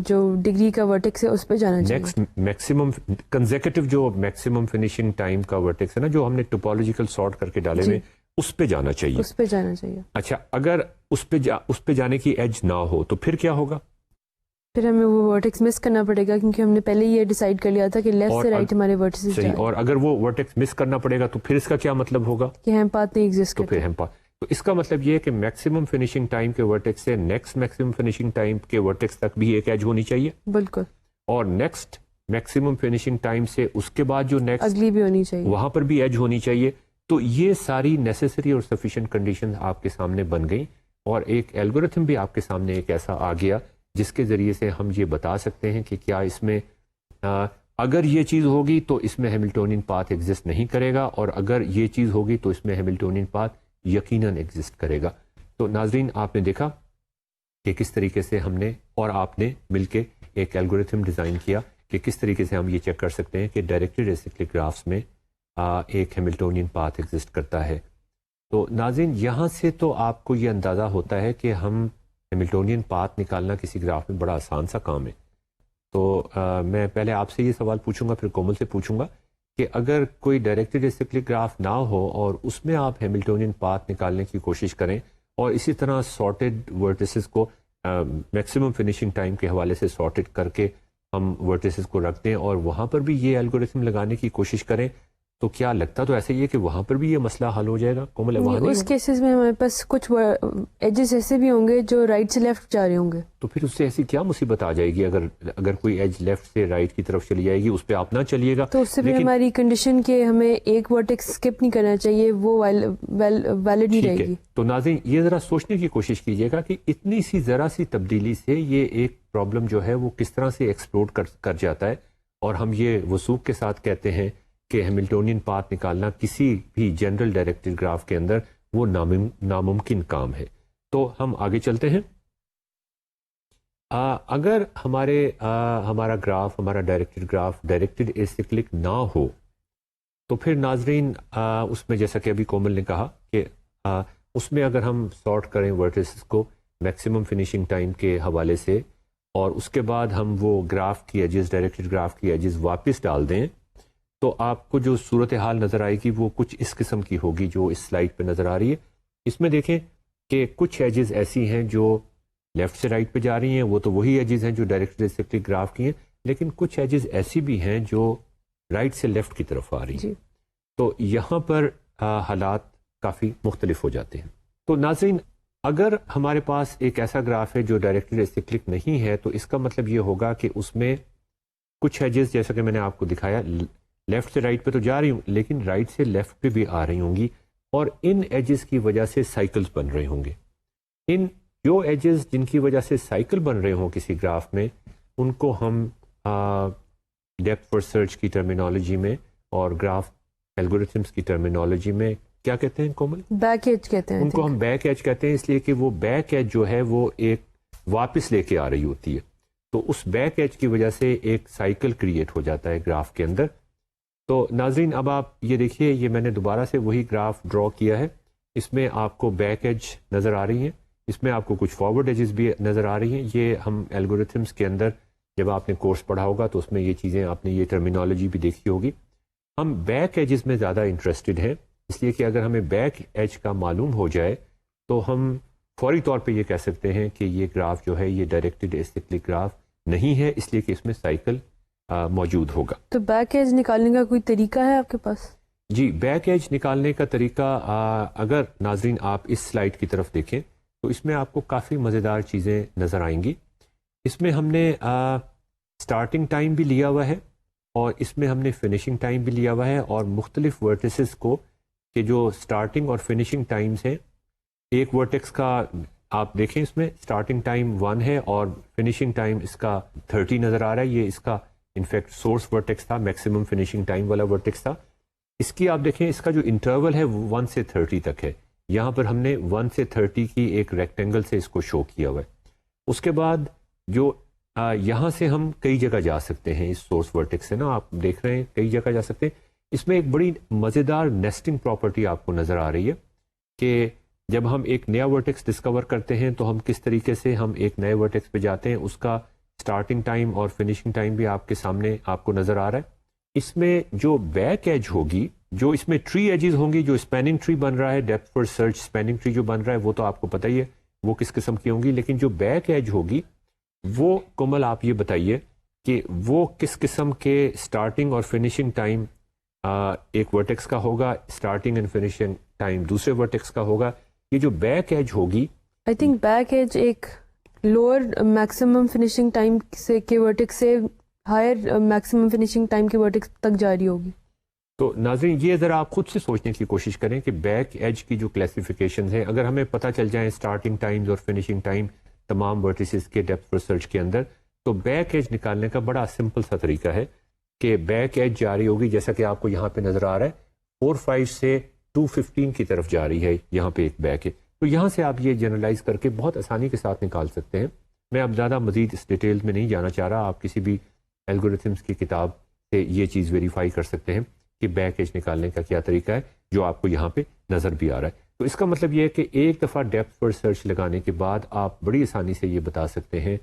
جو ڈگری کا ورٹیکس ہے اس پہ جانا چاہیے. نیکسٹ میکسیمم کنزیکٹو جو میکسیمم فنیشنگ ٹائم کا ورٹیکس ہے نا، جو ہم نے ٹوپولوجیکل سارٹ کر کے ڈالے ہوئے، اس پہ جانا چاہیے. اس پہ جانا چاہیے. اچھا، اگر اس پہ جانے کی ایج نہ ہو تو پھر کیا ہوگا؟ پھر ہمیں وہ ورٹیکس مس کرنا پڑے گا، کیونکہ ہم نے پہلے یہ ڈیسائیڈ کر لیا تھا کہ لیفٹ سے رائٹ ہمارے ورٹیسز جائیں. اور اگر وہ ورٹیکس مس کرنا پڑے گا تو پھر اس کا کیا مطلب ہوگا؟ کہ ہم پاتھ نہیں ایگزسٹ کرتے. تو پھر ہم پاتھ، تو اس کا مطلب یہ ہے کہ میکسیمم فنیشنگ ٹائم کے ورٹیکس سے نیکسٹ میکسیمم فنیشنگ ٹائم کے ورٹیکس تک بھی ایک ایج ہونی چاہیے. بالکل. اور نیکسٹ میکسیمم فنیشنگ ٹائم سے اس کے بعد جو نیکسٹ اگلی بھی ہونی چاہیے، وہاں پر بھی ایج ہونی چاہیے. تو یہ ساری نیسیسری اور سفیشینٹ کنڈیشن آپ کے سامنے بن گئی، اور ایک الگورتھم بھی آپ کے سامنے ایک ایسا آ گیا جس کے ذریعے سے ہم یہ بتا سکتے ہیں کہ کیا اس میں اگر یہ چیز ہوگی تو اس میں ہیملٹونین پاتھ ایگزسٹ نہیں کرے گا، اور اگر یہ چیز ہوگی تو اس میں ہیملٹونین پاتھ یقیناً ایگزسٹ کرے گا. تو ناظرین آپ نے دیکھا کہ کس طریقے سے ہم نے اور آپ نے مل کے ایک الگورتھم ڈیزائن کیا کہ کس طریقے سے ہم یہ چیک کر سکتے ہیں کہ ڈائریکٹڈ ایسیکلک گرافس میں ایک ہیملٹونین پاتھ ایگزسٹ کرتا ہے. تو ناظرین یہاں سے تو آپ کو یہ اندازہ ہوتا ہے کہ ہم ہیملٹونین پاتھ نکالنا کسی گراف میں بڑا آسان سا کام ہے. تو میں پہلے آپ سے یہ سوال پوچھوں گا، پھر کومل سے پوچھوں گا کہ اگر کوئی ڈائریکٹڈ ایسیکلک گراف نہ ہو اور اس میں آپ ہیملٹونین پاتھ نکالنے کی کوشش کریں، اور اسی طرح سارٹڈ ورٹیسز کو میکسیمم فنیشنگ ٹائم کے حوالے سے سارٹڈ کر کے ہم ورٹیسز کو رکھ دیں اور وہاں پر بھی یہ الگورتھم لگانے کی کوشش کریں، تو کیا لگتا تو ایسے ہی ہے کہ وہاں پر بھی یہ مسئلہ حل ہو جائے گا؟ کومل اس کیسز میں ہمارے پاس کچھ ایجز ایسے بھی ہوں گے جو رائٹ سے لیفٹ جا رہے ہوں گے. تو پھر اس سے ایسی کیا مصیبت آ جائے گی اگر کوئی ایج لیفٹ سے رائٹ کی طرف چلی جائے گی، اس پہ آپ نہ چلیے گا. تو اس سے بھی ہماری کنڈیشن کہ ہمیں ایک ورٹیکس اسکپ نہیں کرنا چاہیے وہ ویلڈ نہیں رہے گی. تو ناظرین یہ ذرا سوچنے کی کوشش کیجیے گا کہ اتنی سی ذرا سی تبدیلی سے یہ ایک پرابلم جو ہے وہ کس طرح سے ایکسپلوڈ کر جاتا ہے، اور ہم یہ وثوق کے ساتھ کہتے ہیں کہ ہیملٹونین پاتھ نکالنا کسی بھی جنرل ڈائریکٹڈ گراف کے اندر وہ ناممکن کام ہے. تو ہم آگے چلتے ہیں. اگر ہمارا گراف، ہمارا ڈائریکٹڈ گراف ڈائریکٹڈ ایسیکلک نہ ہو تو پھر ناظرین اس میں جیسا کہ ابھی کومل نے کہا کہ اس میں اگر ہم سارٹ کریں ورٹیسز کو میکسیمم فنیشنگ ٹائم کے حوالے سے اور اس کے بعد ہم وہ گراف کی ایجز ڈائریکٹڈ گراف کی ایجز واپس ڈال دیں تو آپ کو جو صورتحال نظر آئے گی وہ کچھ اس قسم کی ہوگی جو اس سلائڈ پہ نظر آ رہی ہے. اس میں دیکھیں کہ کچھ ایجز ایسی ہیں جو لیفٹ سے رائٹ پہ جا رہی ہیں, وہ تو وہی ایجز ہیں جو ڈائریکٹڈ ایسکلک گراف کی ہیں, لیکن کچھ ایجز ایسی بھی ہیں جو رائٹ سے لیفٹ کی طرف آ رہی ہیں. تو یہاں پر حالات کافی مختلف ہو جاتے ہیں. تو ناظرین اگر ہمارے پاس ایک ایسا گراف ہے جو ڈائریکٹڈ ایسکلک نہیں ہے تو اس کا مطلب یہ ہوگا کہ اس میں کچھ ایجز جیسا کہ میں نے آپ کو دکھایا لیفٹ سے رائٹ پہ تو جا رہی ہوں لیکن رائٹ سے لیفٹ پہ بھی آ رہی ہوں گی اور ان ایجز کی وجہ سے سائیکلز بن رہے ہوں گے. ان جو ایجز جن کی وجہ سے سائیکل بن رہے ہوں کسی گراف میں ان کو ہم ڈیپتھ فرسٹ سرچ کی ٹرمینالوجی میں اور گراف الگوریتھمس کی ٹرمینالوجی میں کیا کہتے ہیں کومل؟ بیک ایج کہتے ہیں. ان کو ہم بیک ایج کہتے ہیں اس لیے کہ وہ بیک ایج جو ہے وہ ایک واپس لے کے آ رہی ہوتی ہے. تو اس بیک ایج کی وجہ سے ایک سائیکل کریٹ ہو جاتا ہے گراف کے اندر. تو ناظرین اب آپ یہ دیکھیے یہ میں نے دوبارہ سے وہی گراف ڈرا کیا ہے. اس میں آپ کو بیک ایج نظر آ رہی ہیں, اس میں آپ کو کچھ فارورڈ ایجز بھی نظر آ رہی ہیں. یہ ہم الگوریتھمس کے اندر جب آپ نے کورس پڑھا ہوگا تو اس میں یہ چیزیں آپ نے یہ ٹرمینالوجی بھی دیکھی ہوگی. ہم بیک ایجز میں زیادہ انٹرسٹڈ ہیں اس لیے کہ اگر ہمیں بیک ایج کا معلوم ہو جائے تو ہم فوری طور پہ یہ کہہ سکتے ہیں کہ یہ گراف جو ہے یہ ڈائریکٹڈ ایسکلک گراف نہیں ہے اس لیے کہ اس میں سائیکل موجود ہوگا. تو بیک ایج نکالنے کا کوئی طریقہ ہے آپ کے پاس؟ جی بیک ایج نکالنے کا طریقہ اگر ناظرین آپ اس سلائڈ کی طرف دیکھیں تو اس میں آپ کو کافی مزیدار چیزیں نظر آئیں گی. اس میں ہم نے سٹارٹنگ ٹائم بھی لیا ہوا ہے اور اس میں ہم نے فنیشنگ ٹائم بھی لیا ہوا ہے اور مختلف ورٹیسز کو کہ جو سٹارٹنگ اور فنیشنگ ٹائمز ہیں ایک ورٹیکس کا آپ دیکھیں اس میں سٹارٹنگ ٹائم 1 ہے اور فنیشنگ ٹائم اس کا 30 نظر آ رہا ہے. یہ اس کا انفیکٹ سورس ورٹیکس تھا, میکسیمم فنیشنگ ٹائم والا ورٹیکس تھا. اس کی آپ دیکھیں اس کا جو انٹرول ہے 1 سے 30 تک ہے. یہاں پر ہم نے 1 سے 30 کی ایک ریکٹینگل سے اس کو شو کیا ہوا ہے. اس کے بعد جو یہاں سے ہم کئی جگہ جا سکتے ہیں اس سورس ورٹیکس سے نا, آپ دیکھ رہے ہیں کئی جگہ جا سکتے ہیں. اس میں ایک بڑی مزیدار نیسٹنگ پراپرٹی آپ کو نظر آ رہی ہے کہ جب ہم ایک نیا ورٹیکس ڈسکور کرتے ہیں تو ہم کس طریقے سے ہم ایک نئے ورٹیکس پہ جاتے ہیں. اس کا سٹارٹنگ ٹائم اور فنیشنگ ٹائم بھی آپ کے سامنے آپ کو نظر آ رہا ہے. اس میں جو بیک ایج ہوگی, جو اس میں ٹری ایجز ہوں گی, جو اسپیننگ ٹری بن رہا ہے depth first search spanning tree جو بن رہا ہے وہ تو آپ کو پتہ ہی ہے وہ کس قسم کی ہوں گی, لیکن جو بیک ایج ہوگی وہ کومل آپ یہ بتائیے کہ وہ کس قسم کے سٹارٹنگ اور فنیشنگ ٹائم ایک ورٹیکس کا ہوگا, سٹارٹنگ اینڈ فنیشنگ ٹائم دوسرے ورٹیکس کا ہوگا. یہ جو بیک ایج ہوگی آئی تھنک بیک ایج ایک لوور میکسیمم فنیشنگ ٹائم سے کے ورٹیکس سے ہائر میکسیمم فنیشنگ ٹائم کے ورٹیکس تک جاری ہوگی. تو ناظرین یہ ذرا آپ خود سے سوچنے کی کوشش کریں کہ بیک ایج کی جو کلاسیفیکیشنز ہیں اگر ہمیں پتہ چل جائیں سٹارٹنگ ٹائمز اور فنیشنگ ٹائم تمام ورٹیسز کے ڈیپتھ فرسٹ سرچ کے اندر تو بیک ایج نکالنے کا بڑا سمپل سا طریقہ ہے کہ بیک ایج جاری ہوگی جیسا کہ آپ کو یہاں پہ نظر آ رہا ہے 4-5 سے 215 کی طرف جا رہی ہے, یہاں پہ ایک بیک ہے. تو یہاں سے آپ یہ جنرلائز کر کے بہت آسانی کے ساتھ نکال سکتے ہیں. میں اب زیادہ مزید اس ڈیٹیل میں نہیں جانا چاہ رہا, آپ کسی بھی الگوریتھمس کی کتاب سے یہ چیز ویریفائی کر سکتے ہیں کہ بیک ایج نکالنے کا کیا طریقہ ہے جو آپ کو یہاں پہ نظر بھی آ رہا ہے. تو اس کا مطلب یہ ہے کہ ایک دفعہ ڈیپتھ فرسٹ سرچ لگانے کے بعد آپ بڑی آسانی سے یہ بتا سکتے ہیں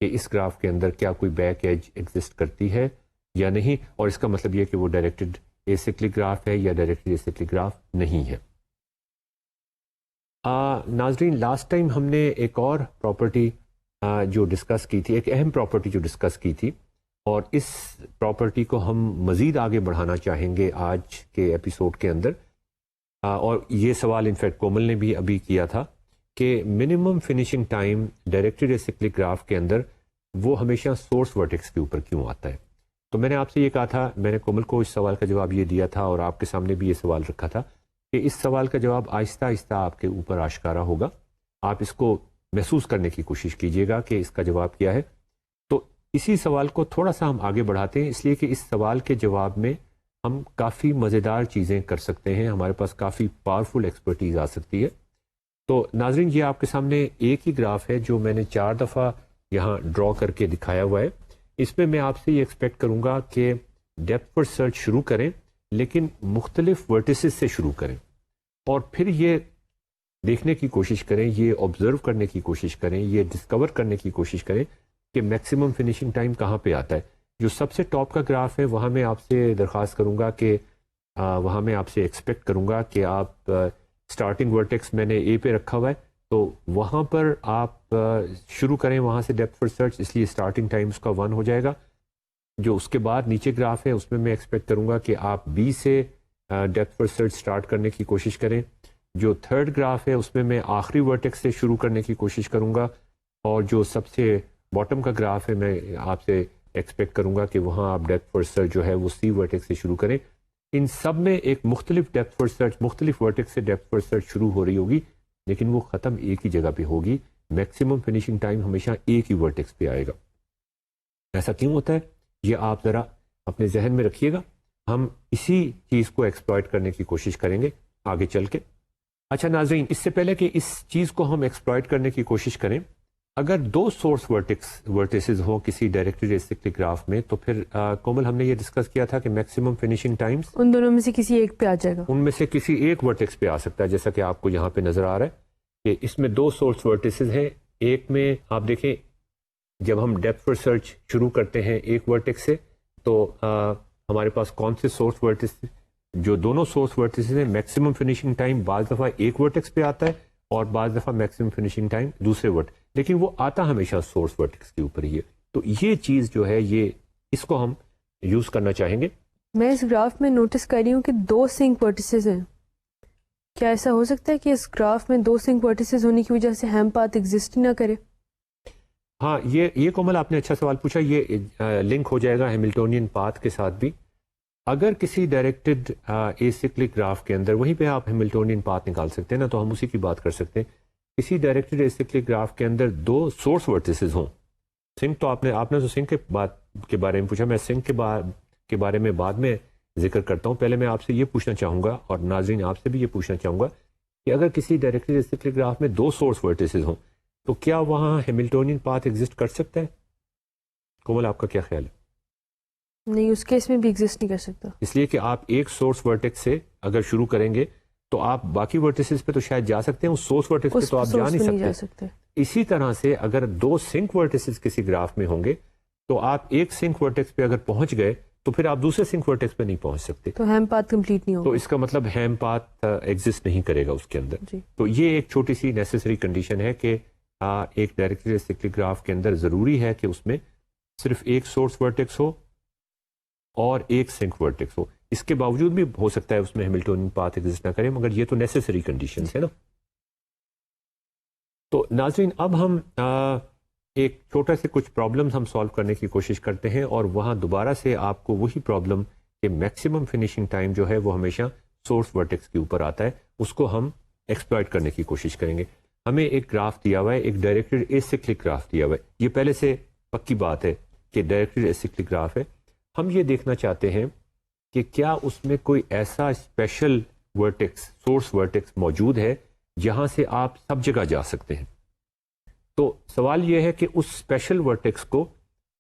کہ اس گراف کے اندر کیا کوئی بیک ایج ایگزسٹ کرتی ہے یا نہیں, اور اس کا مطلب یہ کہ وہ ڈائریکٹڈ ایسکلک گراف ہے یا ڈائریکٹڈ ایسکلک گراف نہیں ہے. ناظرین لاسٹ ٹائم ہم نے ایک اور پراپرٹی جو ڈسکس کی تھی, ایک اہم پراپرٹی جو ڈسکس کی تھی, اور اس پراپرٹی کو ہم مزید آگے بڑھانا چاہیں گے آج کے ایپیسوڈ کے اندر. اور یہ سوال انفیکٹ کومل نے بھی ابھی کیا تھا کہ minimum finishing time directed acyclic graph کے اندر وہ ہمیشہ سورس ورٹیکس کے اوپر کیوں آتا ہے. تو میں نے آپ سے یہ کہا تھا, میں نے کومل کو اس سوال کا جواب یہ دیا تھا اور آپ کے سامنے بھی یہ سوال رکھا تھا کہ اس سوال کا جواب آہستہ آہستہ آپ کے اوپر آشکارا ہوگا, آپ اس کو محسوس کرنے کی کوشش کیجیے گا کہ اس کا جواب کیا ہے. تو اسی سوال کو تھوڑا سا ہم آگے بڑھاتے ہیں اس لیے کہ اس سوال کے جواب میں ہم کافی مزیدار چیزیں کر سکتے ہیں, ہمارے پاس کافی پاورفل ایکسپرٹیز آ سکتی ہے. تو ناظرین یہ آپ کے سامنے ایک ہی گراف ہے جو میں نے 4 دفعہ یہاں ڈرا کر کے دکھایا ہوا ہے. اس میں آپ سے یہ ایکسپیکٹ کروں گا کہ ڈیپتھ فرسٹ سرچ شروع کریں لیکن مختلف ورٹیسز سے شروع کریں, اور پھر یہ دیکھنے کی کوشش کریں، یہ آبزرو کرنے کی کوشش کریں، یہ ڈسکور کرنے کی کوشش کریں کہ میکسیمم فنیشنگ ٹائم کہاں پہ آتا ہے. جو سب سے ٹاپ کا گراف ہے وہاں میں آپ سے درخواست کروں گا کہ وہاں میں آپ سے ایکسپیکٹ کروں گا کہ آپ اسٹارٹنگ ورٹیکس میں نے اے پہ رکھا ہوا ہے تو وہاں پر آپ شروع کریں وہاں سے ڈیپتھ فرسٹ سرچ، اس لیے اسٹارٹنگ ٹائم اس کا 1 ہو جائے گا. جو اس کے بعد نیچے گراف ہے اس میں ایکسپیکٹ کروں گا کہ آپ بی سے ڈیپتھ فرسٹ سرچ اسٹارٹ کرنے کی کوشش کریں. جو تھرڈ گراف ہے اس میں آخری ورٹیکس سے شروع کرنے کی کوشش کروں گا، اور جو سب سے باٹم کا گراف ہے میں آپ سے ایکسپیکٹ کروں گا کہ وہاں آپ ڈیپتھ فرسٹ سرچ جو ہے وہ سی ورٹیکس سے شروع کریں. ان سب میں ایک مختلف ڈیپتھ فرسٹ سرچ، مختلف ورٹیکس سے ڈیپتھ فرسٹ سرچ شروع ہو رہی ہوگی، لیکن وہ ختم ایک ہی جگہ پہ ہوگی. میکسیمم فنیشنگ ٹائم ہمیشہ ایک ہی ورٹیکس پہ آئے گا. ایسا کیوں ہوتا ہے یہ آپ ذرا اپنے ذہن میں رکھیے گا. ہم اسی چیز کو ایکسپلائٹ کرنے کی کوشش کریں گے آگے چل کے. اچھا ناظرین، اس سے پہلے کہ اس چیز کو ہم ایکسپلائٹ کرنے کی کوشش کریں، اگر 2 سورس ورٹیسز ہوں کسی ڈائریکٹڈ ایسیکلک گراف میں تو پھر کومل ہم نے یہ ڈسکس کیا تھا کہ میکسیمم فنیشنگ ٹائمز ان دونوں میں سے کسی ایک پہ آ جائے گا، ان میں سے کسی ایک ورٹیکس پہ آ سکتا ہے. جیسا کہ آپ کو یہاں پہ نظر آ رہا ہے کہ اس میں 2 سورس ورٹیسز ہیں. ایک میں آپ دیکھیں جب ہم ڈیپتھ فرسٹ سرچ شروع کرتے ہیں ایک ورٹیکس سے تو ہمارے پاس کون سے سورس ورٹیکس، جو دونوں سورس ورٹیسز ہیں میکسیمم فنیشنگ ٹائم بعض دفعہ ایک ورٹیکس پہ آتا ہے اور بعض دفعہ میکسیمم فنیشنگ ٹائم دوسرے لیکن وہ آتا ہمیشہ سورس ورٹیکس کے اوپر ہی ہے. تو یہ چیز جو ہے یہ اس کو ہم یوز کرنا چاہیں گے. میں اس گراف میں نوٹس کر رہی ہوں کہ 2 سنک ورٹیسز ہیں. کیا ایسا ہو سکتا ہے کہ اس گراف میں 2 سنک ورٹیسز ہونے کی وجہ سے ہیم پاتھ ایگزسٹ نہ کرے؟ ہاں یہ کومل آپ نے اچھا سوال پوچھا. یہ لنک ہو جائے گا ہیملٹونین پاتھ کے ساتھ بھی. اگر کسی ڈائریکٹڈ ایسیکلک گراف کے اندر وہیں پہ آپ ہیملٹونین پاتھ نکال سکتے ہیں نا، تو ہم اسی کی بات کر سکتے ہیں. کسی ڈائریکٹڈ ایسیکلک گراف کے اندر 2 سورس ورٹیسز ہوں. سنک تو آپ نے تو سنک کے بارے میں پوچھا، میں سنک کے بارے میں بعد میں ذکر کرتا ہوں. پہلے میں آپ سے یہ پوچھنا چاہوں گا اور ناظرین آپ سے بھی یہ پوچھنا چاہوں گا کہ اگر کسی ڈائریکٹڈ ایسیکلک گراف میں 2 سورس ورٹیسز ہوں تو کیا وہاں ہیملٹونین پاتھ ایگزسٹ کر سکتا ہے؟ کومل آپ کا کیا خیال ہے؟ نہیں، اس کیس میں بھی ایگزسٹ نہیں کر سکتا، اس لیے کہ آپ ایک سورس ورٹیکس سے اگر شروع کریں گے تو آپ باقی ورٹیسز پہ تو شاید جا سکتے ہیں، اس سورس ورٹیکس پہ تو آپ جا نہیں سکتے. اسی طرح سے اگر 2 سنک ورٹیسز کسی گراف میں ہوں گے تو آپ ایک سنک ورٹیکس پہ اگر پہنچ گئے تو پھر آپ دوسرے سنک ورٹیکس پہ نہیں پہنچ سکتے، تو ہیم پاتھ کمپلیٹ نہیں ہوگا. تو اس کا مطلب ہیم پاتھ ایگزسٹ نہیں کرے گا اس کے اندر. جی. تو یہ ایک چھوٹی سی نیسیسری کنڈیشن ہے کہ ایک ڈائریکٹڈ ایسیکلک گراف کے اندر ضروری ہے کہ اس میں صرف ایک سورس ورٹیکس ہو اور ایک سنک ورٹیکس ہو. اس کے باوجود بھی ہو سکتا ہے اس میں ہیملٹونین پاتھ ایگزسٹ نہ کرے، مگر یہ تو نیسیسری کنڈیشنز ہے نا. تو ناظرین اب ہم ایک چھوٹا سے کچھ پرابلمز ہم سالو کرنے کی کوشش کرتے ہیں اور وہاں دوبارہ سے آپ کو وہی پرابلم کہ میکسیمم فنیشنگ ٹائم جو ہے وہ ہمیشہ سورس ورٹیکس کے اوپر آتا ہے، اس کو ہم ایکسپلائٹ کرنے کی کوشش کریں گے. ہمیں ایک گراف دیا ہوا ہے، ایک ڈائریکٹڈ ایسیکلک گراف دیا ہوا ہے. یہ پہلے سے پکی بات ہے کہ ڈائریکٹڈ ایسیکلک گراف ہے. ہم یہ دیکھنا چاہتے ہیں کہ کیا اس میں کوئی ایسا اسپیشل ورٹیکس، سورس ورٹیکس موجود ہے جہاں سے آپ سب جگہ جا سکتے ہیں. تو سوال یہ ہے کہ اس اسپیشل ورٹیکس کو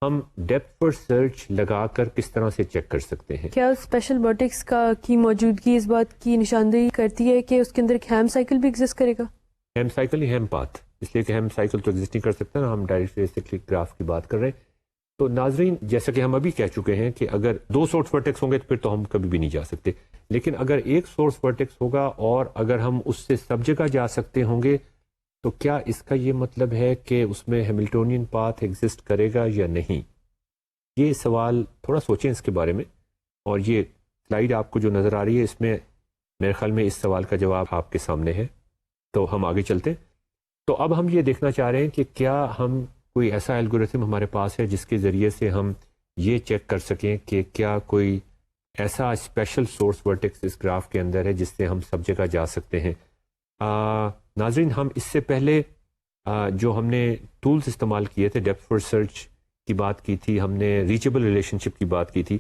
ہم ڈیپتھ فرسٹ سرچ لگا کر کس طرح سے چیک کر سکتے ہیں. کیا اسپیشل ورٹیکس کی موجودگی اس بات کی نشاندہی کرتی ہے کہ اس کے اندر ایک ہیم سائیکل بھی ایگزسٹ کرے گا؟ ہیم سائیکل ہی ہیم پاتھ، اس لیے کہ ہیم سائیکل تو ایگزسٹ نہیں کر سکتا نا، ہم ڈائریکٹ ایسیکلک گراف کی بات کر رہے ہیں. تو ناظرین جیسا کہ ہم ابھی کہہ چکے ہیں کہ اگر 2 سورس ورٹیکس ہوں گے تو پھر تو ہم کبھی بھی نہیں جا سکتے، لیکن اگر ایک سورس ورٹیکس ہوگا اور اگر ہم اس سے سب جگہ جا سکتے ہوں گے تو کیا اس کا یہ مطلب ہے کہ اس میں ہیملٹونین پاتھ ایگزسٹ کرے گا یا نہیں؟ یہ سوال تھوڑا سوچیں اس کے بارے میں، اور یہ سلائیڈ آپ کو جو نظر آ رہی ہے اس میں میرے خیال میں اس سوال کا جواب آپ کے سامنے ہے. تو ہم آگے چلتے ہیں. تو اب ہم یہ دیکھنا چاہ رہے ہیں کہ کیا ہم کوئی ایسا الگوریتھم ہمارے پاس ہے جس کے ذریعے سے ہم یہ چیک کر سکیں کہ کیا کوئی ایسا اسپیشل سورس ورٹیکس اس گراف کے اندر ہے جس سے ہم سب جگہ جا سکتے ہیں. ناظرین ہم اس سے پہلے جو ہم نے ٹولز استعمال کیے تھے، ڈیپتھ فرسٹ سرچ کی بات کی تھی، ہم نے ریچیبل ریلیشن شپ کی بات کی تھی.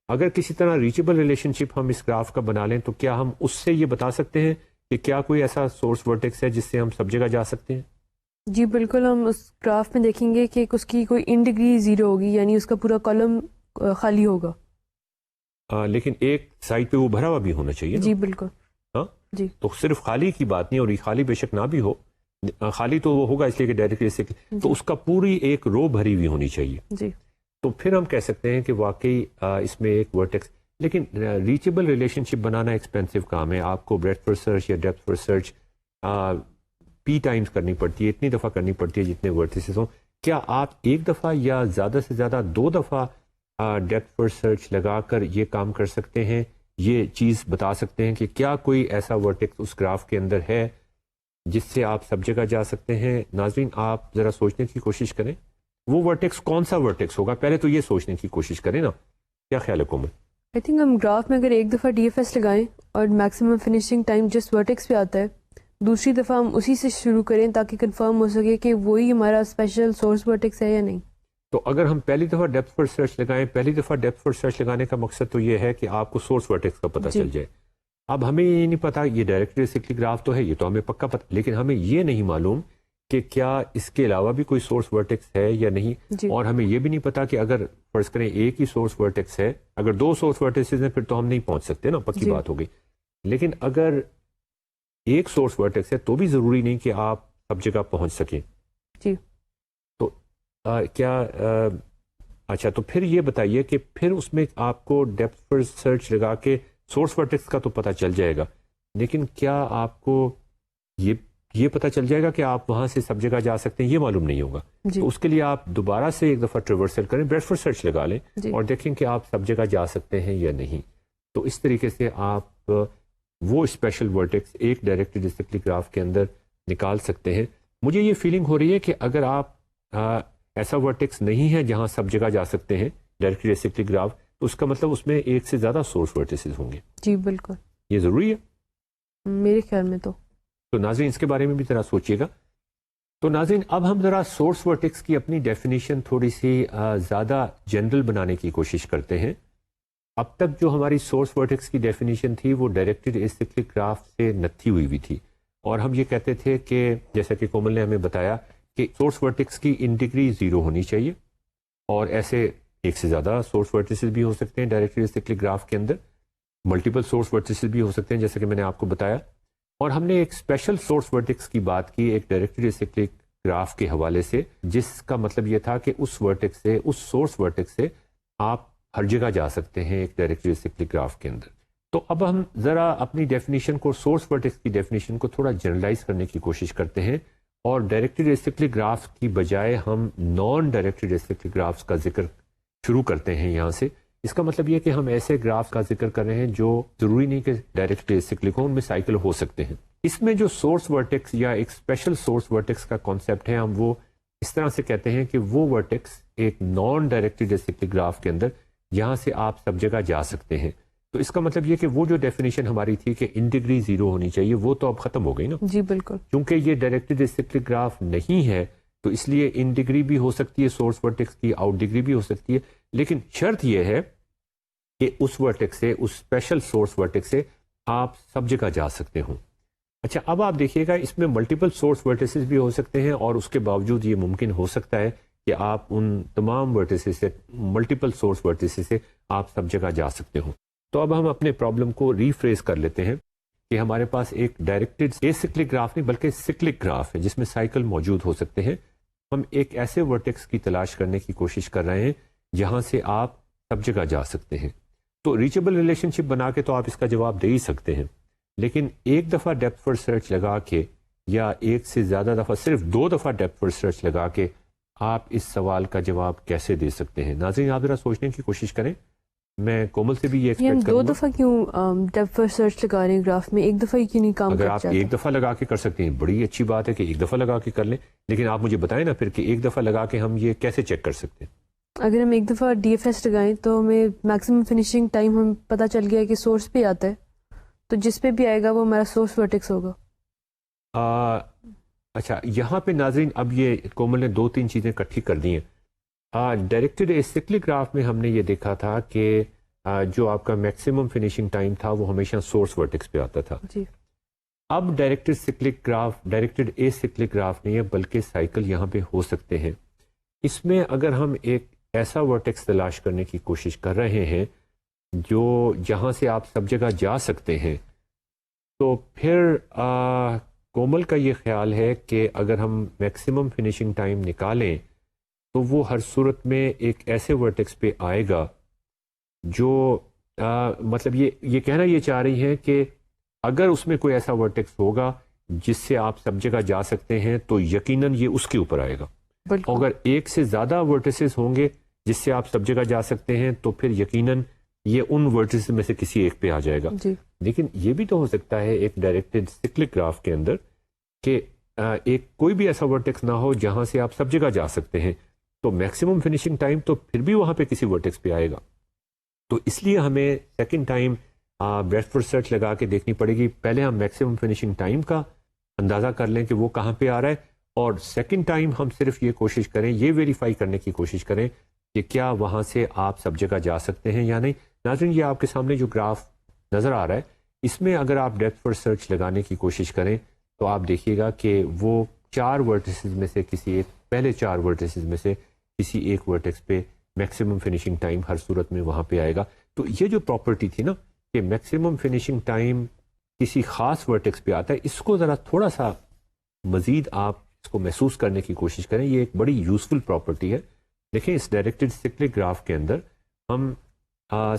اگر کسی طرح ریچیبل ریلیشن شپ ہم اس گراف کا بنا لیں تو کیا ہم اس سے یہ بتا سکتے ہیں کہ کیا کوئی ایسا سورس ورٹیکس ہے جس سے ہم سب جگہ جا سکتے ہیں؟ جی بالکل. ہم اس گراف میں دیکھیں گے کہ اس کی کوئی ان ڈگری 0 ہوگی، یعنی اس کا پورا کالم خالی ہوگا. لیکن ایک سائڈ پہ وہ بھرا ہوا بھی ہونا چاہیے نا؟ جی بالکل. ہاں جی تو صرف خالی کی بات نہیں، اور یہ خالی بے شک نہ بھی ہو، خالی تو وہ ہوگا اس لیے کہ ڈائریکٹ تو اس کا پوری ایک رو بھری ہوئی ہونی چاہیے. جی تو پھر ہم کہہ سکتے ہیں کہ واقعی اس میں ایک ورٹیکس، لیکن ریچیبل ریلیشن شپ بنانا ایکسپینسو کام ہے. آپ کو بریڈتھ فرسٹ سرچ یا ڈیپتھ فرسٹ سرچ پی ٹائمز کرنی پڑتی ہے، اتنی دفعہ کرنی پڑتی ہے جتنے ورٹیسز ہوں. کیا آپ ایک دفعہ یا زیادہ سے زیادہ 2 دفعہ ڈیپتھ فرسٹ سرچ لگا کر یہ کام کر سکتے ہیں؟ یہ چیز بتا سکتے ہیں کہ کیا کوئی ایسا ورٹیکس اس گراف کے اندر ہے جس سے آپ سب جگہ جا سکتے ہیں؟ ناظرین آپ ذرا سوچنے کی کوشش کریں، وہ ورٹیکس کون سا ورٹیکس ہوگا؟ پہلے تو یہ سوچنے کی کوشش کریں نا. کیا خیال ہے کومل؟ آئی تھنک ہم گراف میں اگر ایک دفعہ ڈی ایف ایس لگائیں اور میکسیمم فنیشنگ ٹائم جس ورٹیکس پہ آتا ہے، دوسری دفعہ ہم اسی سے شروع کریں تاکہ کنفرم ہو سکے کہ وہی ہمارا اسپیشل سورس ورٹیکس ہے یا نہیں. تو اگر ہم پہلی دفعہ ڈیپتھ فرسٹ سرچ لگائیں، پہلی دفعہ ڈیپتھ فرسٹ سرچ لگانے کا مقصد تو یہ ہے کہ آپ کو سورس ورٹیکس کا پتہ چل جائے. اب ہمیں یہ نہیں پتا، یہ ڈائریکٹلی سکلی گراف تو ہے، یہ تو ہمیں پکا پتہ، لیکن ہمیں یہ نہیں معلوم کہ کیا اس کے علاوہ بھی کوئی سورس ورٹیکس ہے یا نہیں. اور ہمیں یہ بھی نہیں پتا کہ اگر فرض کریں ایک ہی سورس ورٹیکس ہے، اگر 2 سورس ورٹیکسز ہیں پھر تو ہم نہیں پہنچ سکتے نا، پکی بات ہو گئی. لیکن اگر ایک سورس ورٹیکس ہے تو بھی ضروری نہیں کہ آپ سب جگہ پہنچ سکیں. جی تو کیا اچھا، تو پھر یہ بتائیے کہ پھر اس میں آپ کو ڈیپتھ فرسٹ سرچ لگا کے سورس ورٹیکس کا تو پتہ چل جائے گا، لیکن کیا آپ کو یہ پتہ چل جائے گا کہ آپ وہاں سے سب جگہ جا سکتے ہیں؟ یہ معلوم نہیں ہوگا. تو اس کے لیے آپ دوبارہ سے ایک دفعہ ٹریورسل کریں، بریڈتھ فرسٹ سرچ لگا لیں اور دیکھیں کہ آپ سب جگہ جا سکتے ہیں یا نہیں. تو اس طریقے سے آپ وہ اسپیشل ورٹیکس ایک ڈائریکٹڈ اسٹرکٹلی گراف کے اندر نکال سکتے ہیں. مجھے یہ فیلنگ ہو رہی ہے کہ اگر آپ ایسا ورٹیکس نہیں ہے جہاں سب جگہ جا سکتے ہیں ڈائریکٹڈ اسٹرکٹلی گراف، تو اس کا مطلب اس میں ایک سے زیادہ سورس ورٹیسز ہوں گے. جی بالکل، یہ ضروری ہے میرے خیال میں. تو ناظرین اس کے بارے میں بھی ذرا سوچیے گا. تو ناظرین اب ہم ذرا سورس ورٹیکس کی اپنی ڈیفینیشن تھوڑی سی زیادہ جنرل بنانے کی کوشش کرتے ہیں. اب تک جو ہماری سورس ورٹیکس کی ڈیفینیشن تھی وہ ڈائریکٹڈ اسٹرکٹلی گراف سے نتھی ہوئی تھی، اور ہم یہ کہتے تھے کہ جیسا کہ کومل نے ہمیں بتایا کہ سورس ورٹیکس کی انٹیگری 0 ہونی چاہیے، اور ایسے ایک سے زیادہ سورس ورٹیسز بھی ہو سکتے ہیں ڈائریکٹڈ اسٹرکٹلی گراف کے اندر، ملٹیپل سورس ورٹیسز بھی ہو سکتے ہیں جیسا کہ میں نے آپ کو بتایا. اور ہم نے ایک اسپیشل سورس ورٹیکس کی بات کی ایک ڈائریکٹڈ اسٹرکٹلی گراف کے حوالے سے، جس کا مطلب یہ تھا کہ اس ورٹیکس سے، اس سورس ورٹیکس سے آپ ہر جگہ جا سکتے ہیں ایک ڈائریکٹڈ اسٹرکٹلی گراف کے اندر. تو اب ہم ذرا اپنی ڈیفینیشن کو، سورس ورٹیکس کی ڈیفینیشن کو تھوڑا جنرلائز کرنے کی کوشش کرتے ہیں، اور ڈائریکٹڈ اسٹرکٹلی گراف کی بجائے ہم نان ڈائریکٹڈ اسٹرکٹلی گرافس کا ذکر شروع کرتے ہیں یہاں سے. اس کا مطلب یہ کہ ہم ایسے گراف کا ذکر کر رہے ہیں جو ضروری نہیں کہ ڈائریکٹڈ اسٹرکٹلی ہوں، ان میں سائیکل ہو سکتے ہیں. اس میں جو سورس ورٹیکس یا ایک اسپیشل سورس ورٹیکس کا کانسیپٹ ہے، ہم وہ اس طرح سے کہتے ہیں کہ وہ ورٹیکس ایک نان ڈائریکٹڈ اسٹرکٹلی گراف کے اندر یہاں سے آپ سب جگہ جا سکتے ہیں. تو اس کا مطلب یہ کہ وہ جو ڈیفینیشن ہماری تھی کہ انٹیگری 0 ہونی چاہیے، وہ تو اب ختم ہو گئی نا. جی بالکل، کیونکہ یہ ڈائریکٹڈ اسٹرکٹلی گراف نہیں ہے تو اس لیے ان ڈگری بھی ہو سکتی ہے سورس ورٹیکس کی، آؤٹ ڈگری بھی ہو سکتی ہے، لیکن شرط یہ ہے کہ اس ورٹیکس سے، اس اسپیشل سورس ورٹیکس سے آپ سب جگہ جا سکتے ہوں. اچھا، اب آپ دیکھیے گا اس میں ملٹیپل سورس ورٹیسز بھی ہو سکتے ہیں، اور اس کے باوجود یہ ممکن ہو سکتا ہے کہ آپ ان تمام ورٹیسز سے، ملٹیپل سورس ورٹیسز سے آپ سب جگہ جا سکتے ہوں. تو اب ہم اپنے پرابلم کو ریفریز کر لیتے ہیں کہ ہمارے پاس ایک ڈائریکٹڈ اسٹرکٹلی گراف نہیں بلکہ سکلک گراف ہے جس میں سائیکل موجود ہو سکتے ہیں. ہم ایک ایسے ورٹیکس کی تلاش کرنے کی کوشش کر رہے ہیں جہاں سے آپ سب جگہ جا سکتے ہیں. تو ریچیبل ریلیشن شپ بنا کے تو آپ اس کا جواب دے ہی سکتے ہیں، لیکن ایک دفعہ ڈیپتھ فرسٹ سرچ لگا کے یا ایک سے زیادہ دفعہ، صرف 2 دفعہ ڈیپتھ فرسٹ سرچ لگا کے آپ اس سوال کا جواب کیسے دے سکتے ہیں؟ ناظرین آپ ذرا سوچنے کی کوشش کریں. میں کومل سے بھی یہ ایکسپیکٹ کروں گا. 2 دفعہ کیوں ڈیپتھ فرسٹ سرچ لگا رہے ہیں گراف میں؟ ایک دفعہ ہی کیوں نہیں کام اگر کرتا؟ آپ ایک دفعہ لگا کے کر سکتے ہیں بڑی اچھی بات ہے کہ ایک دفعہ لگا کے کر لیں، لیکن آپ مجھے بتائیں نا پھر کہ ایک دفعہ لگا کے ہم یہ کیسے چیک کر سکتے ہیں؟ اگر ہم ایک دفعہ ڈی ایف ایس لگائیں تو ہمیں میکسیمم فنیشنگ ٹائم ہم پتہ چل گیا کہ سورس پہ آتا ہے، تو جس پہ بھی آئے گا وہ ہمارا سورس ورٹیکس ہوگا. اچھا، یہاں پہ ناظرین اب یہ کومل نے 2-3 چیزیں اکٹھی کر دی ہیں. ڈائریکٹڈ اسٹرکٹلی گراف میں ہم نے یہ دیکھا تھا کہ جو آپ کا میکسیمم فنیشنگ ٹائم تھا وہ ہمیشہ سورس ورٹیکس پہ آتا تھا. جی، اب directed cyclic graph, directed strictly graph نہیں ہے بلکہ سائیکل یہاں پہ ہو سکتے ہیں. اس میں اگر ہم ایک ایسا ورٹیکس تلاش کرنے کی کوشش کر رہے ہیں جو جہاں سے آپ سب جگہ جا سکتے ہیں، تو پھر کومل کا یہ خیال ہے کہ اگر ہم میکسیمم فنیشنگ ٹائم نکالیں تو وہ ہر صورت میں ایک ایسے ورٹیکس پہ آئے گا جو مطلب یہ کہنا یہ چاہ رہی ہے کہ اگر اس میں کوئی ایسا ورٹیکس ہوگا جس سے آپ سب جگہ جا سکتے ہیں تو یقیناً یہ اس کے اوپر آئے گا. اگر ایک سے زیادہ ورٹیسز ہوں گے جس سے آپ سب جگہ جا سکتے ہیں تو پھر یقیناً یہ ان ورٹیسز میں سے کسی ایک پہ آ جائے گا. لیکن یہ بھی تو ہو سکتا ہے ایک ڈائریکٹڈ سائکلک گراف کے اندر کہ ایک کوئی بھی ایسا ورٹیکس نہ ہو جہاں سے آپ سب جگہ جا سکتے ہیں, تو میکسیمم فنیشنگ ٹائم تو پھر بھی وہاں پہ کسی ورٹیکس پہ آئے گا. تو اس لیے ہمیں second time breadth first search لگا کے دیکھنی پڑے گی. پہلے ہم میکسیمم فنیشنگ ٹائم کا اندازہ کر لیں کہ وہ کہاں پہ آ رہا ہے, اور سیکنڈ ٹائم ہم صرف یہ کوشش کریں, یہ ویریفائی کرنے کی کوشش کریں کہ کیا وہاں سے آپ سب جگہ جا سکتے ہیں یا نہیں. ناظرین, یہ آپ کے سامنے جو گراف نظر آ رہا ہے اس میں اگر آپ ڈیپتھ فرسٹ سرچ لگانے کی کوشش کریں تو آپ دیکھیے گا کہ وہ 4 ورٹیسز میں سے کسی ایک, پہلے 4 ورٹیسز میں سے کسی ایک ورٹیکس پہ میکسیمم فنیشنگ ٹائم ہر صورت میں وہاں پہ آئے گا. تو یہ جو پراپرٹی تھی نا کہ میکسیمم فنیشنگ ٹائم کسی خاص ورٹیکس پہ آتا ہے, اس کو ذرا تھوڑا سا مزید آپ اس کو محسوس کرنے کی کوشش کریں. یہ ایک بڑی یوزفل پراپرٹی ہے. دیکھیں اس ڈائریکٹڈ سائکلک گراف کے اندر ہم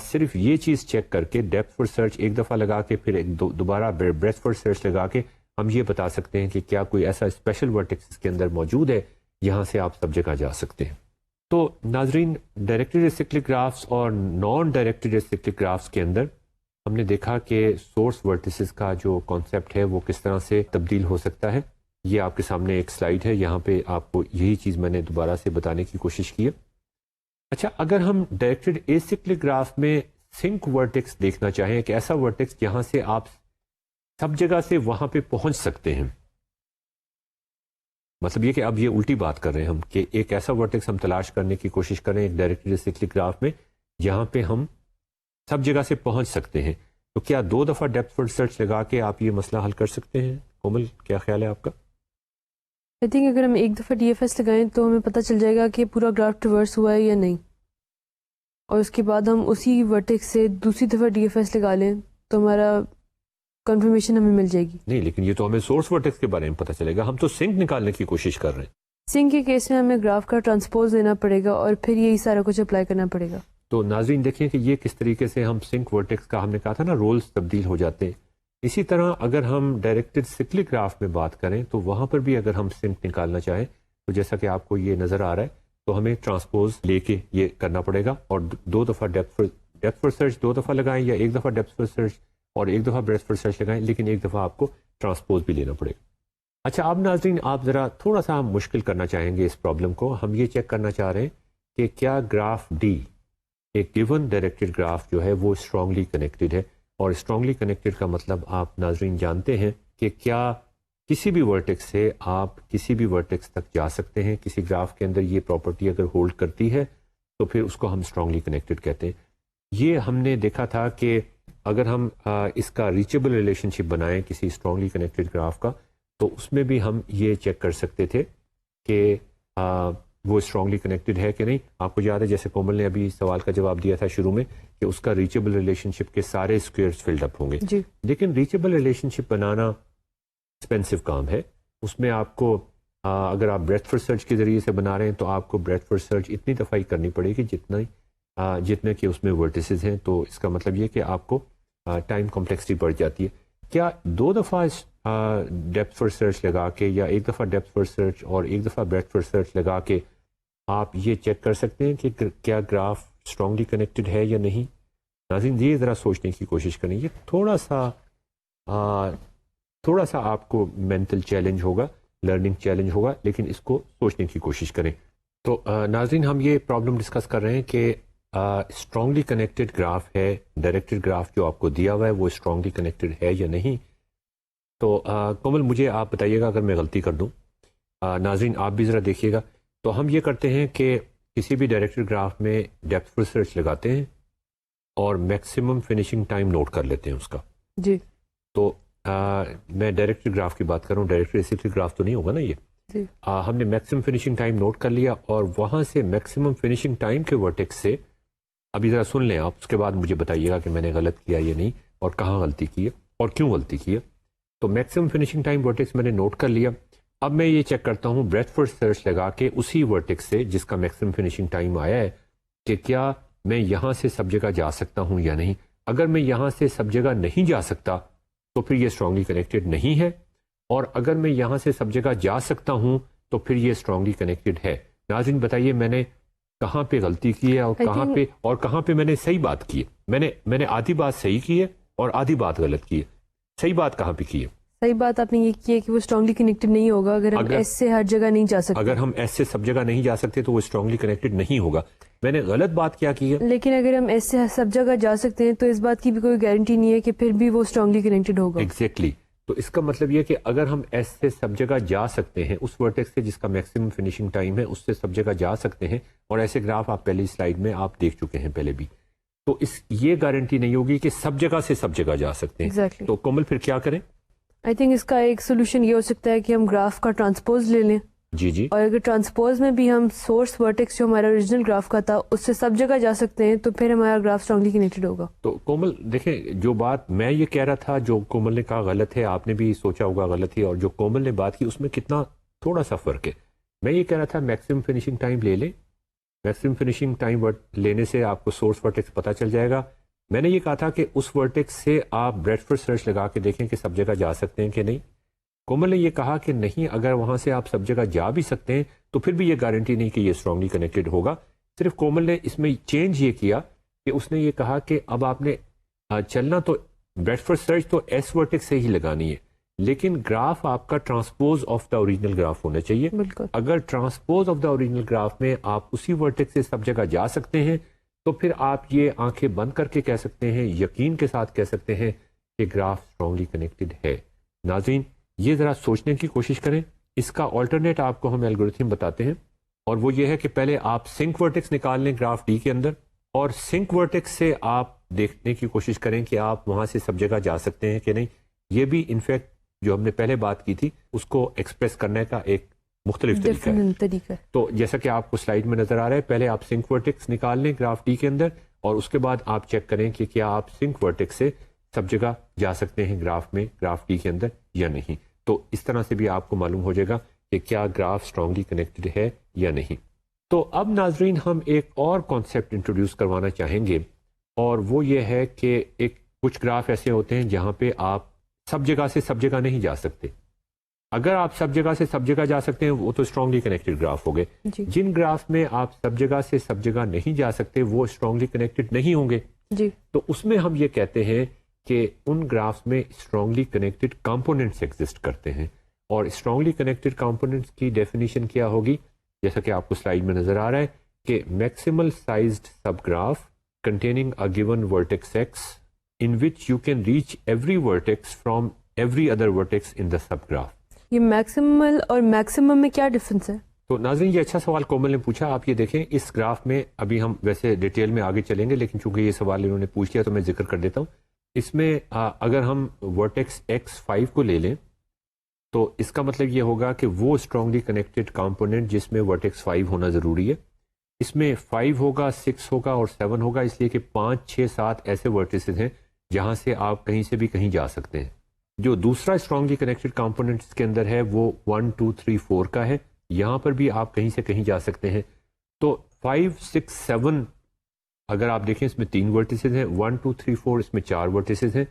صرف یہ چیز چیک کر کے ڈیپتھ فرسٹ سرچ ایک دفعہ لگا کے پھر دوبارہ بریتھ فرسٹ سرچ لگا کے ہم یہ بتا سکتے ہیں کہ کیا کوئی ایسا اسپیشل ورٹیکس کے اندر موجود ہے یہاں سے آپ سب جگہ جا سکتے ہیں. تو ناظرین, ڈائریکٹڈ سائکلک گرافس اور نان ڈائریکٹڈ سائکلک گرافس کے اندر ہم نے دیکھا کہ سورس ورٹیسز کا جو کانسیپٹ ہے وہ کس طرح سے تبدیل ہو سکتا ہے. یہ آپ کے سامنے ایک سلائیڈ ہے, یہاں پہ آپ کو یہی چیز میں نے دوبارہ سے بتانے کی کوشش کی ہے. اچھا, اگر ہم ڈائریکٹڈ اسائکلک گراف میں سنک ورٹیکس دیکھنا چاہیں, ایک ایسا ورٹیکس جہاں سے آپ سب جگہ سے وہاں پہ پہنچ سکتے ہیں, مطلب یہ کہ اب یہ الٹی بات کر رہے ہیں ہم کہ ایک ایسا ورٹیکس ہم تلاش کرنے کی کوشش کریں ایک ڈائریکٹڈ سائکلک گراف میں جہاں پہ ہم سب جگہ سے پہنچ سکتے ہیں, تو کیا 2 دفعہ ڈیپتھ فرسٹ سرچ لگا کے آپ یہ مسئلہ حل کر سکتے ہیں؟ کومل, کیا خیال ہے آپ کا؟ آئی تھنک اگر ہم ایک دفعہ ڈی ایف ایس لگائیں تو ہمیں پتہ چل جائے گا کہ پورا گراف ٹریورس ہوا ہے یا نہیں, اور اس کے بعد ہم اسی ورٹیکس سے دوسری دفعہ ڈی ایف ایس لگا لیں تو ہمارا کنفرمیشن ہمیں مل جائے گی. نہیں, لیکن یہ تو ہمیں سورس ورٹیکس کے بارے میں پتہ چلے گا, ہم تو سنک نکالنے کی کوشش کر رہے ہیں. سنک کے کیس میں ہمیں گراف کا ٹرانسپوز لینا پڑے گا اور پھر یہی سارا کچھ اپلائی کرنا پڑے گا. تو ناظرین دیکھیں کہ یہ کس طریقے سے ہم سنک ورٹیکس کا, ہم نے کہا تھا نا رولز تبدیل ہو جاتے ہیں. اسی طرح اگر ہم ڈائریکٹڈ سائکلک گراف میں بات کریں تو وہاں پر بھی اگر ہم سنک نکالنا چاہیں تو جیسا کہ آپ کو یہ نظر آ رہا ہے تو ہمیں ٹرانسپوز لے کے یہ کرنا پڑے گا, اور 2 دفعہ ڈیپتھ فرسٹ سرچ 2 دفعہ لگائیں یا 1 دفعہ ڈیپتھ فرسٹ سرچ اور 1 دفعہ بریتھ فرسٹ سرچ لگائیں, لیکن 1 دفعہ آپ کو ٹرانسپوز بھی لینا پڑے گا. اچھا, اب ناظرین آپ ذرا تھوڑا سا ہم مشکل کرنا چاہیں گے اس پرابلم کو. ہم یہ چیک کرنا چاہ رہے ہیں کہ کیا گراف ڈی ایک گیون ڈائریکٹڈ گراف جو ہے وہ اسٹرانگلی کنیکٹڈ ہے, اور اسٹرانگلی کنیکٹڈ کا مطلب آپ ناظرین جانتے ہیں کہ کیا کسی بھی ورٹیکس سے آپ کسی بھی ورٹیکس تک جا سکتے ہیں. کسی گراف کے اندر یہ پراپرٹی اگر ہولڈ کرتی ہے تو پھر اس کو ہم اسٹرانگلی کنیکٹڈ کہتے ہیں. یہ ہم نے دیکھا تھا کہ اگر ہم اس کا ریچیبل ریلیشن شپ بنائیں کسی اسٹرانگلی کنیکٹڈ گراف کا تو اس میں بھی ہم یہ چیک کر سکتے تھے کہ وہ اسٹرانگلی کنیکٹڈ ہے کہ نہیں. آپ کو یاد ہے جیسے کومل نے ابھی سوال کا جواب دیا تھا شروع میں کہ اس کا ریچیبل ریلیشن شپ کے سارے اسکوئرز فلڈ اپ ہوں گے جی. لیکن ریچیبل ریلیشن شپ بنانا ایکسپینسو کام ہے. اس میں آپ کو اگر آپ بریتھ فرسٹ سرچ کے ذریعے سے بنا رہے ہیں تو آپ کو بریتھ فرسٹ سرچ اتنی دفعہ ہی کرنی پڑے گی جتنے کہ اس میں ورٹیسز ہیں. تو اس کا مطلب یہ کہ آپ کو ٹائم کمپلیکسٹی بڑھ جاتی ہے. کیا 2 دفعہ ڈیپتھ فرسٹ سرچ لگا کے یا 1 دفعہ ڈیپتھ فرسٹ سرچ اور 1 دفعہ بریتھ فرسٹ سرچ لگا کے آپ یہ چیک کر سکتے ہیں کہ کیا گراف اسٹرانگلی کنیکٹڈ ہے یا نہیں؟ ناظرین یہ ذرا سوچنے کی کوشش کریں. یہ تھوڑا سا آپ کو مینٹل چیلنج ہوگا, لرننگ چیلنج ہوگا, لیکن اس کو سوچنے کی کوشش کریں. تو ناظرین ہم یہ پرابلم ڈسکس کر رہے ہیں کہ اسٹرانگلی کنیکٹڈ گراف ہے, ڈائریکٹڈ گراف جو آپ کو دیا ہوا ہے وہ اسٹرانگلی کنیکٹڈ ہے یا نہیں. تو کومل مجھے آپ بتائیے گا اگر میں غلطی کر دوں, ناظرین آپ بھی ذرا دیکھیے گا. تو ہم یہ کرتے ہیں کہ کسی بھی ڈائریکٹڈ گراف میں ڈیپتھ فرسٹ سرچ لگاتے ہیں اور میکسیمم فنیشنگ ٹائم نوٹ کر لیتے ہیں اس کا. جی. تو میں ڈائریکٹڈ گراف کی بات کر رہا ہوں, ڈائریکٹڈ اسائکلک گراف تو نہیں ہوگا نا یہ. جی. ہم نے میکسیمم فنیشنگ ٹائم نوٹ کر لیا اور وہاں سے میکسیمم فنیشنگ ٹائم کے ورٹیکس سے ابھی ذرا سن لیں آپ, اس کے بعد مجھے بتائیے گا کہ میں نے غلط کیا یا نہیں اور کہاں غلطی کی ہے. اور کیوں غلطی کی ہے. تو میکسیمم فنیشنگ ٹائم ورٹیکس میں نے نوٹ کر لیا. اب میں یہ چیک کرتا ہوں بریتھ فرسٹ سرچ لگا کے اسی ورٹیکس سے جس کا میکسیمم فنیشنگ ٹائم آیا ہے کہ کیا میں یہاں سے سب جگہ جا سکتا ہوں یا نہیں. اگر میں یہاں سے سب جگہ نہیں جا سکتا تو پھر یہ اسٹرانگلی کنیکٹڈ نہیں ہے, اور اگر میں یہاں سے سب جگہ جا سکتا ہوں تو پھر یہ اسٹرانگلی کنیکٹڈ ہے. ناظرین بتائیے میں نے کہاں پہ غلطی کی ہے اور کہاں پہ میں نے صحیح بات کی ہے. میں نے آدھی بات صحیح کی ہے اور آدھی بات غلط کی ہے. صحیح بات کہاں پہ کی ہے؟ صحیح بات آپ نے یہ کی ہے کہ وہ اسٹرانگلی کنیکٹڈ نہیں ہوگا اگر ہم ایس سے ہر جگہ نہیں جا سکتے. اگر ہم ایس سے سب جگہ نہیں جا سکتے تو وہ اسٹرانگلی کنیکٹڈ نہیں ہوگا. میں نے غلط بات کیا کی ہے؟ لیکن اگر ہم ایس سے سب جگہ جا سکتے ہیں تو اس بات کی بھی کوئی گارنٹی نہیں ہے کہ پھر بھی وہ اسٹرانگلی کنیکٹڈ ہوگا. ایگزیکٹلی. تو اس کا مطلب یہ کہ اگر ہم ایس سے سب جگہ جا سکتے ہیں, اس ورٹیکس سے جس کا میکسیمم فنیشنگ ٹائم ہے اس سے سب جگہ جا سکتے ہیں, اور ایسے گراف آپ پہلی سلائیڈ میں آپ دیکھ چکے ہیں پہلے بھی, تو یہ گارنٹی نہیں ہوگی کہ سب جگہ سے سب جگہ جا سکتے ہیں. Exactly. تو کومل پھر کیا کریں؟ آئی تھنک اس کا ایک سولوشن یہ ہو سکتا ہے کہ ہم گراف کا ٹرانسپوز لے لیں. جی. اور اگر ٹرانسپوز میں بھی ہم سورس ورٹیکس جو ہمارا اوریجنل گراف کا تھا اس سے سب جگہ جا سکتے ہیں تو پھر ہمارا گراف اسٹرانگلی کنیکٹڈ ہوگا. تو کومل دیکھیں, جو بات میں یہ کہہ رہا تھا جو کومل نے کہا غلط ہے, آپ نے بھی سوچا ہوگا غلط ہے, اور جو کومل نے بات کی اس میں کتنا تھوڑا سا فرق ہے. میں یہ کہہ رہا تھا میکسیمم فنیشنگ ٹائم لے لیں. میکسیمم فنیشنگ ٹائم لینے سے آپ کو سورس ورٹیکس پتہ چل جائے گا. میں نے یہ کہا تھا کہ اس ورٹیکس سے آپ بریتھ فرسٹ سرچ لگا کے دیکھیں کہ سب جگہ جا سکتے ہیں کہ نہیں. کومل نے یہ کہا کہ نہیں, اگر وہاں سے آپ سب جگہ جا بھی سکتے ہیں تو پھر بھی یہ گارنٹی نہیں کہ یہ اسٹرانگلی کنیکٹڈ ہوگا. صرف کومل نے اس میں چینج یہ کیا کہ اس نے یہ کہا کہ اب آپ نے چلنا تو بریتھ فرسٹ سرچ تو ایس ورٹیکس سے ہی لگانی ہے, لیکن گراف آپ کا transpose of the original graph ہونا چاہیے. بالکل. اگر transpose of the original graph میں آپ اسی ورٹیکس سے سب جگہ جا سکتے ہیں تو پھر آپ یہ آنکھیں بند کر کے کہہ سکتے ہیں, یقین کے ساتھ کہہ سکتے ہیں کہ گراف اسٹرانگلی کنیکٹڈ ہے. ناظرین یہ ذرا سوچنے کی کوشش کریں. اس کا آلٹرنیٹ آپ کو ہم الگورتھم بتاتے ہیں, اور وہ یہ ہے کہ پہلے آپ سنک ورٹیکس نکال لیں گراف ڈی کے اندر, اور سنک ورٹیکس سے آپ دیکھنے کی کوشش کریں کہ آپ وہاں سے سب جگہ جا سکتے ہیں کہ نہیں. یہ بھی انفیکٹ جو ہم نے پہلے بات کی تھی اس کو ایکسپریس کرنے کا ایک مختلف طریقہ ہے. تو جیسا کہ آپ کو سلائیڈ میں نظر آ رہا ہے, پہلے آپ سنک ورٹیکس نکال لیں گراف ڈی کے اندر, اور اس کے بعد آپ چیک کریں کہ کیا آپ سنک ورٹیکس سے سب جگہ جا سکتے ہیں گراف ڈی کے اندر یا نہیں. تو اس طرح سے بھی آپ کو معلوم ہو جائے گا کہ کیا گراف اسٹرانگلی کنیکٹڈ ہے یا نہیں. تو اب ناظرین ہم ایک اور کانسیپٹ انٹروڈیوس کروانا چاہیں گے, اور وہ یہ ہے کہ کچھ گراف ایسے ہوتے ہیں جہاں پہ آپ سب جگہ سے سب جگہ نہیں جا سکتے. اگر آپ سب جگہ سے سب جگہ جا سکتے ہیں وہ تو اسٹرانگلی کنیکٹڈ گراف ہو گئے. جن گراف میں آپ سب جگہ سے سب جگہ نہیں جا سکتے وہ اسٹرانگلی کنیکٹڈ نہیں ہوں گے. تو اس میں ہم یہ کہتے ہیں کہ ان گرافس میں اسٹرانگلی کنیکٹڈ کمپوننٹس ایگزسٹ کرتے ہیں. اور اسٹرانگلی کنیکٹڈ کمپوننٹس کی ڈیفینیشن کیا ہوگی, جیسا کہ آپ کو سلائیڈ میں نظر آ رہا ہے کہ maximal sized sub graph containing a given vertex x in which you can reach every vertex from every other vertex in the sub graph. یہ میکسیمل اور میکسیمم میں کیا ڈفرنس ہے؟ تو ناظرین یہ اچھا سوال کومل نے پوچھا. آپ یہ دیکھیں اس گراف میں, ابھی ہم ویسے ڈیٹیل میں آگے چلیں گے لیکن چونکہ یہ سوال انہوں نے پوچھ لیا تو میں ذکر کر دیتا ہوں. اس میں اگر ہم ورٹیکس X5 کو لے لیں تو اس کا مطلب یہ ہوگا کہ وہ اسٹرانگلی کنیکٹڈ کمپوننٹ جس میں ورٹیکس 5 ہونا ضروری ہے. اس میں 5 ہوگا, 6 ہوگا اور 7 ہوگا, اس لیے کہ 5, 6, 7 ایسے ورٹیسز ہیں جہاں سے آپ کہیں سے بھی کہیں جا سکتے ہیں. جو دوسرا اسٹرانگلی کنیکٹڈ کمپوننٹ اس کے اندر ہے وہ 1, 2, 3, 4 کا ہے. یہاں پر بھی آپ کہیں سے کہیں جا سکتے ہیں. تو 5, 6, 7 اگر آپ دیکھیں اس میں 3 ورٹیسز ہیں, 1, 2, 3, 4 اس میں 4 ورٹیسز ہیں.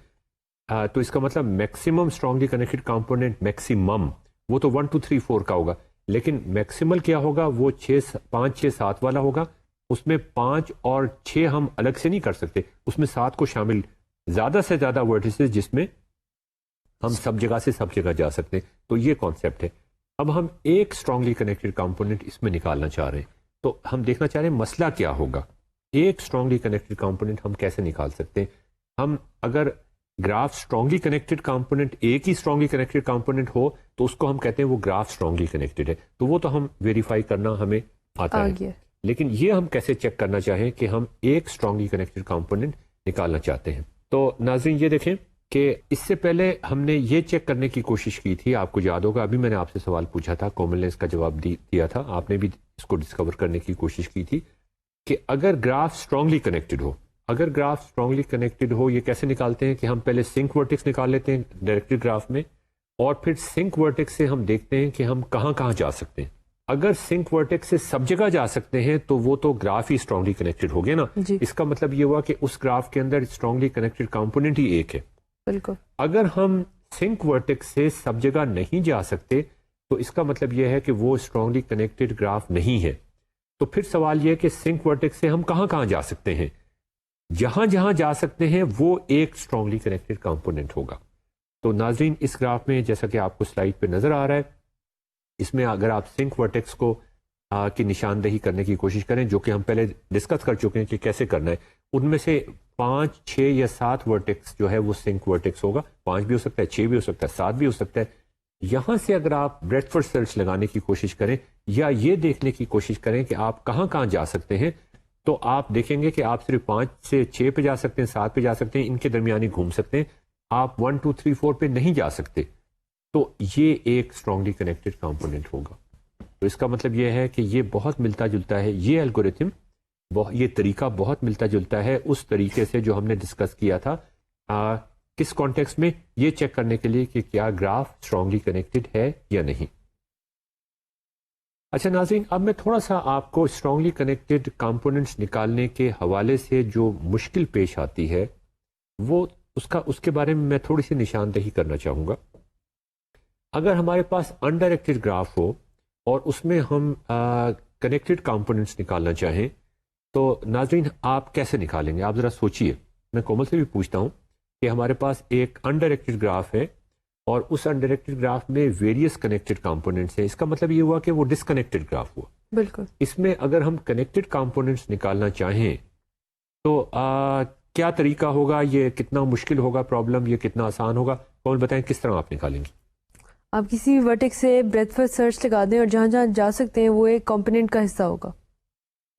تو اس کا مطلب maximum strongly connected component maximum وہ تو 1, 2, 3, 4 کا ہوگا, لیکن میکسیمل کیا ہوگا وہ 5, 6, 7 والا ہوگا. اس میں 5 اور 6 ہم الگ سے نہیں کر سکتے, اس میں 7 کو شامل, زیادہ سے زیادہ ورٹیسز جس میں ہم سب جگہ سے سب جگہ جا سکتے ہیں. تو یہ کانسیپٹ ہے. اب ہم ایک اسٹرانگلی کنیکٹڈ کمپوننٹ اس میں نکالنا چاہ رہے ہیں, تو ہم دیکھنا چاہ رہے ہیں مسئلہ کیا ہوگا. ایک اسٹرانگلی کنیکٹڈ کمپوننٹ ہم کیسے نکال سکتے ہیں. ہم اگر گراف اسٹرانگلی کنیکٹڈ کمپوننٹ ایک ہی اسٹرانگلی کنیکٹڈ کمپوننٹ ہو تو اس کو ہم کہتے ہیں وہ گراف اسٹرانگلی کنیکٹڈ ہے, تو وہ تو ہم ویریفائی کرنا ہمیں آتا ہے. لیکن یہ ہم کیسے چیک کرنا چاہیں کہ ہم ایک اسٹرانگلی کنیکٹڈ کمپوننٹ نکالنا چاہتے ہیں. تو ناظرین یہ دیکھیں کہ اس سے پہلے ہم نے یہ چیک کرنے کی کوشش کی تھی, آپ کو یاد ہوگا ابھی میں نے آپ سے سوال پوچھا تھا, کومل نے اس کا جواب دیا تھا, آپ نے بھی اس کو ڈسکور کرنے کی کوشش کی تھی کہ اگر گراف اسٹرانگلی کنیکٹڈ ہو اگر گراف اسٹرانگلی کنیکٹڈ ہو، یہ کیسے نکالتے ہیں کہ ہم پہلے سنک ورٹیکس نکال لیتے ہیں ڈائریکٹڈ گراف میں، اور پھر سنک ورٹیکس سے ہم دیکھتے ہیں کہ ہم کہاں کہاں جا سکتے ہیں. اگر سنک ورٹیکس سے سب جگہ جا سکتے ہیں تو وہ تو گراف ہی اسٹرانگلی کنیکٹڈ ہو گیا نا. جی. اس کا مطلب یہ ہوا کہ اس گراف کے اندر اسٹرانگلی کنیکٹڈ کمپوننٹ ہی ایک ہے. بالکل. اگر ہم سنک ورٹیکس سے سب جگہ نہیں جا سکتے تو اس کا مطلب یہ ہے کہ وہ اسٹرانگلی کنیکٹڈ گراف نہیں ہے. تو پھر سوال یہ کہ سنک ورٹیکس سے ہم کہاں کہاں جا سکتے ہیں؟ جہاں جہاں جا سکتے ہیں وہ ایک اسٹرانگلی کنیکٹڈ کمپوننٹ ہوگا. تو ناظرین اس گراف میں جیسا کہ آپ کو سلائڈ پہ نظر آ رہا ہے، اس میں اگر آپ سنک ورٹیکس کو کی نشاندہی کرنے کی کوشش کریں، جو کہ ہم پہلے ڈسکس کر چکے ہیں کہ کیسے کرنا ہے، ان میں سے 5 6 یا 7 ورٹیکس جو ہے وہ سنک ورٹیکس ہوگا. 5 بھی ہو سکتا ہے، 6 بھی ہو سکتا ہے، 7 بھی ہو سکتا ہے. یہاں سے اگر آپ بریڈتھ فرسٹ سرچ لگانے کی کوشش کریں یا یہ دیکھنے کی کوشش کریں کہ آپ کہاں کہاں جا سکتے ہیں، تو آپ دیکھیں گے کہ آپ صرف 5 سے 6 پہ جا سکتے ہیں، 7 پہ جا سکتے ہیں، ان کے درمیانی گھوم سکتے ہیں. آپ 1 2 3 4 پہ نہیں جا سکتے. تو یہ ایک اسٹرانگلی کنیکٹڈ کمپوننٹ ہوگا. تو اس کا مطلب یہ ہے کہ یہ بہت ملتا جلتا ہے، یہ الگوریتھم، یہ طریقہ بہت ملتا جلتا ہے اس طریقے سے جو ہم نے ڈسکس کیا تھا. کس کانٹیکسٹ میں؟ یہ چیک کرنے کے لیے کہ کیا گراف اسٹرانگلی کنیکٹڈ ہے یا نہیں. اچھا ناظرین، اب میں تھوڑا سا آپ کو اسٹرانگلی کنیکٹڈ کمپوننٹس نکالنے کے حوالے سے جو مشکل پیش آتی ہے وہ اس کے بارے میں تھوڑی سی نشاندہی کرنا چاہوں گا. اگر ہمارے پاس انڈائریکٹڈ گراف ہو اور اس میں ہم کنیکٹڈ کمپوننٹس نکالنا چاہیں تو ناظرین آپ کیسے نکالیں گے؟ آپ ذرا سوچئے. میں کومل سے بھی پوچھتا ہوں کہ ہمارے پاس ایک انڈائریکٹڈ گراف ہے اور اس انڈائریکٹڈ گراف میں ویریس کنیکٹڈ کمپوننٹس ہیں. اس کا مطلب یہ ہوا کہ وہ ڈسکنیکٹڈ گراف ہوا. بالکل. اس میں اگر ہم کنیکٹڈ کمپوننٹس نکالنا چاہیں تو کیا طریقہ ہوگا؟ یہ کتنا مشکل ہوگا پرابلم؟ یہ کتنا آسان ہوگا؟ کون بتائیں کس طرح آپ نکالیں گے؟ آپ کسی ورٹیکس سے بریڈتھ فرسٹ سرچ لگا دیں اور جہاں جہاں جا سکتے ہیں وہ ایک کمپوننٹ کا حصہ ہوگا.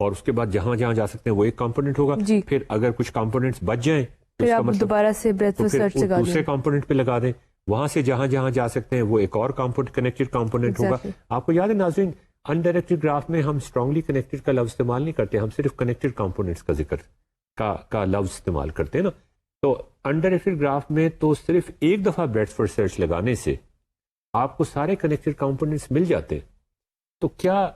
اور اس کے بعد جہاں جہاں جا سکتے ہیں وہ ایک کمپوننٹ ہوگا. جی. پھر اگر کچھ کمپوننٹس بچ جائیں پھر آپ دوبارہ سے بریڈتھ فرسٹ سرچ لگا دیں، دوسرے کمپوننٹ پہ لگا دیں. وہاں سے جہاں جہاں جا سکتے ہیں وہ ایک اور کنیکٹڈ کمپوننٹ ہوگا. آپ کو یاد ہے ناظرین، انڈائریکٹڈ گراف میں ہم اسٹرانگلی کنیکٹڈ کا لفظ استعمال نہیں کرتے، ہم صرف کنیکٹڈ کمپوننٹس کا ذکر کا لفظ استعمال کرتے ہیں نا. تو انڈائریکٹڈ گراف میں تو صرف ایک دفعہ بریڈتھ فرسٹ سرچ لگانے سے آپ کو سارے کنیکٹڈ کمپوننٹس مل جاتے ہیں. تو کیا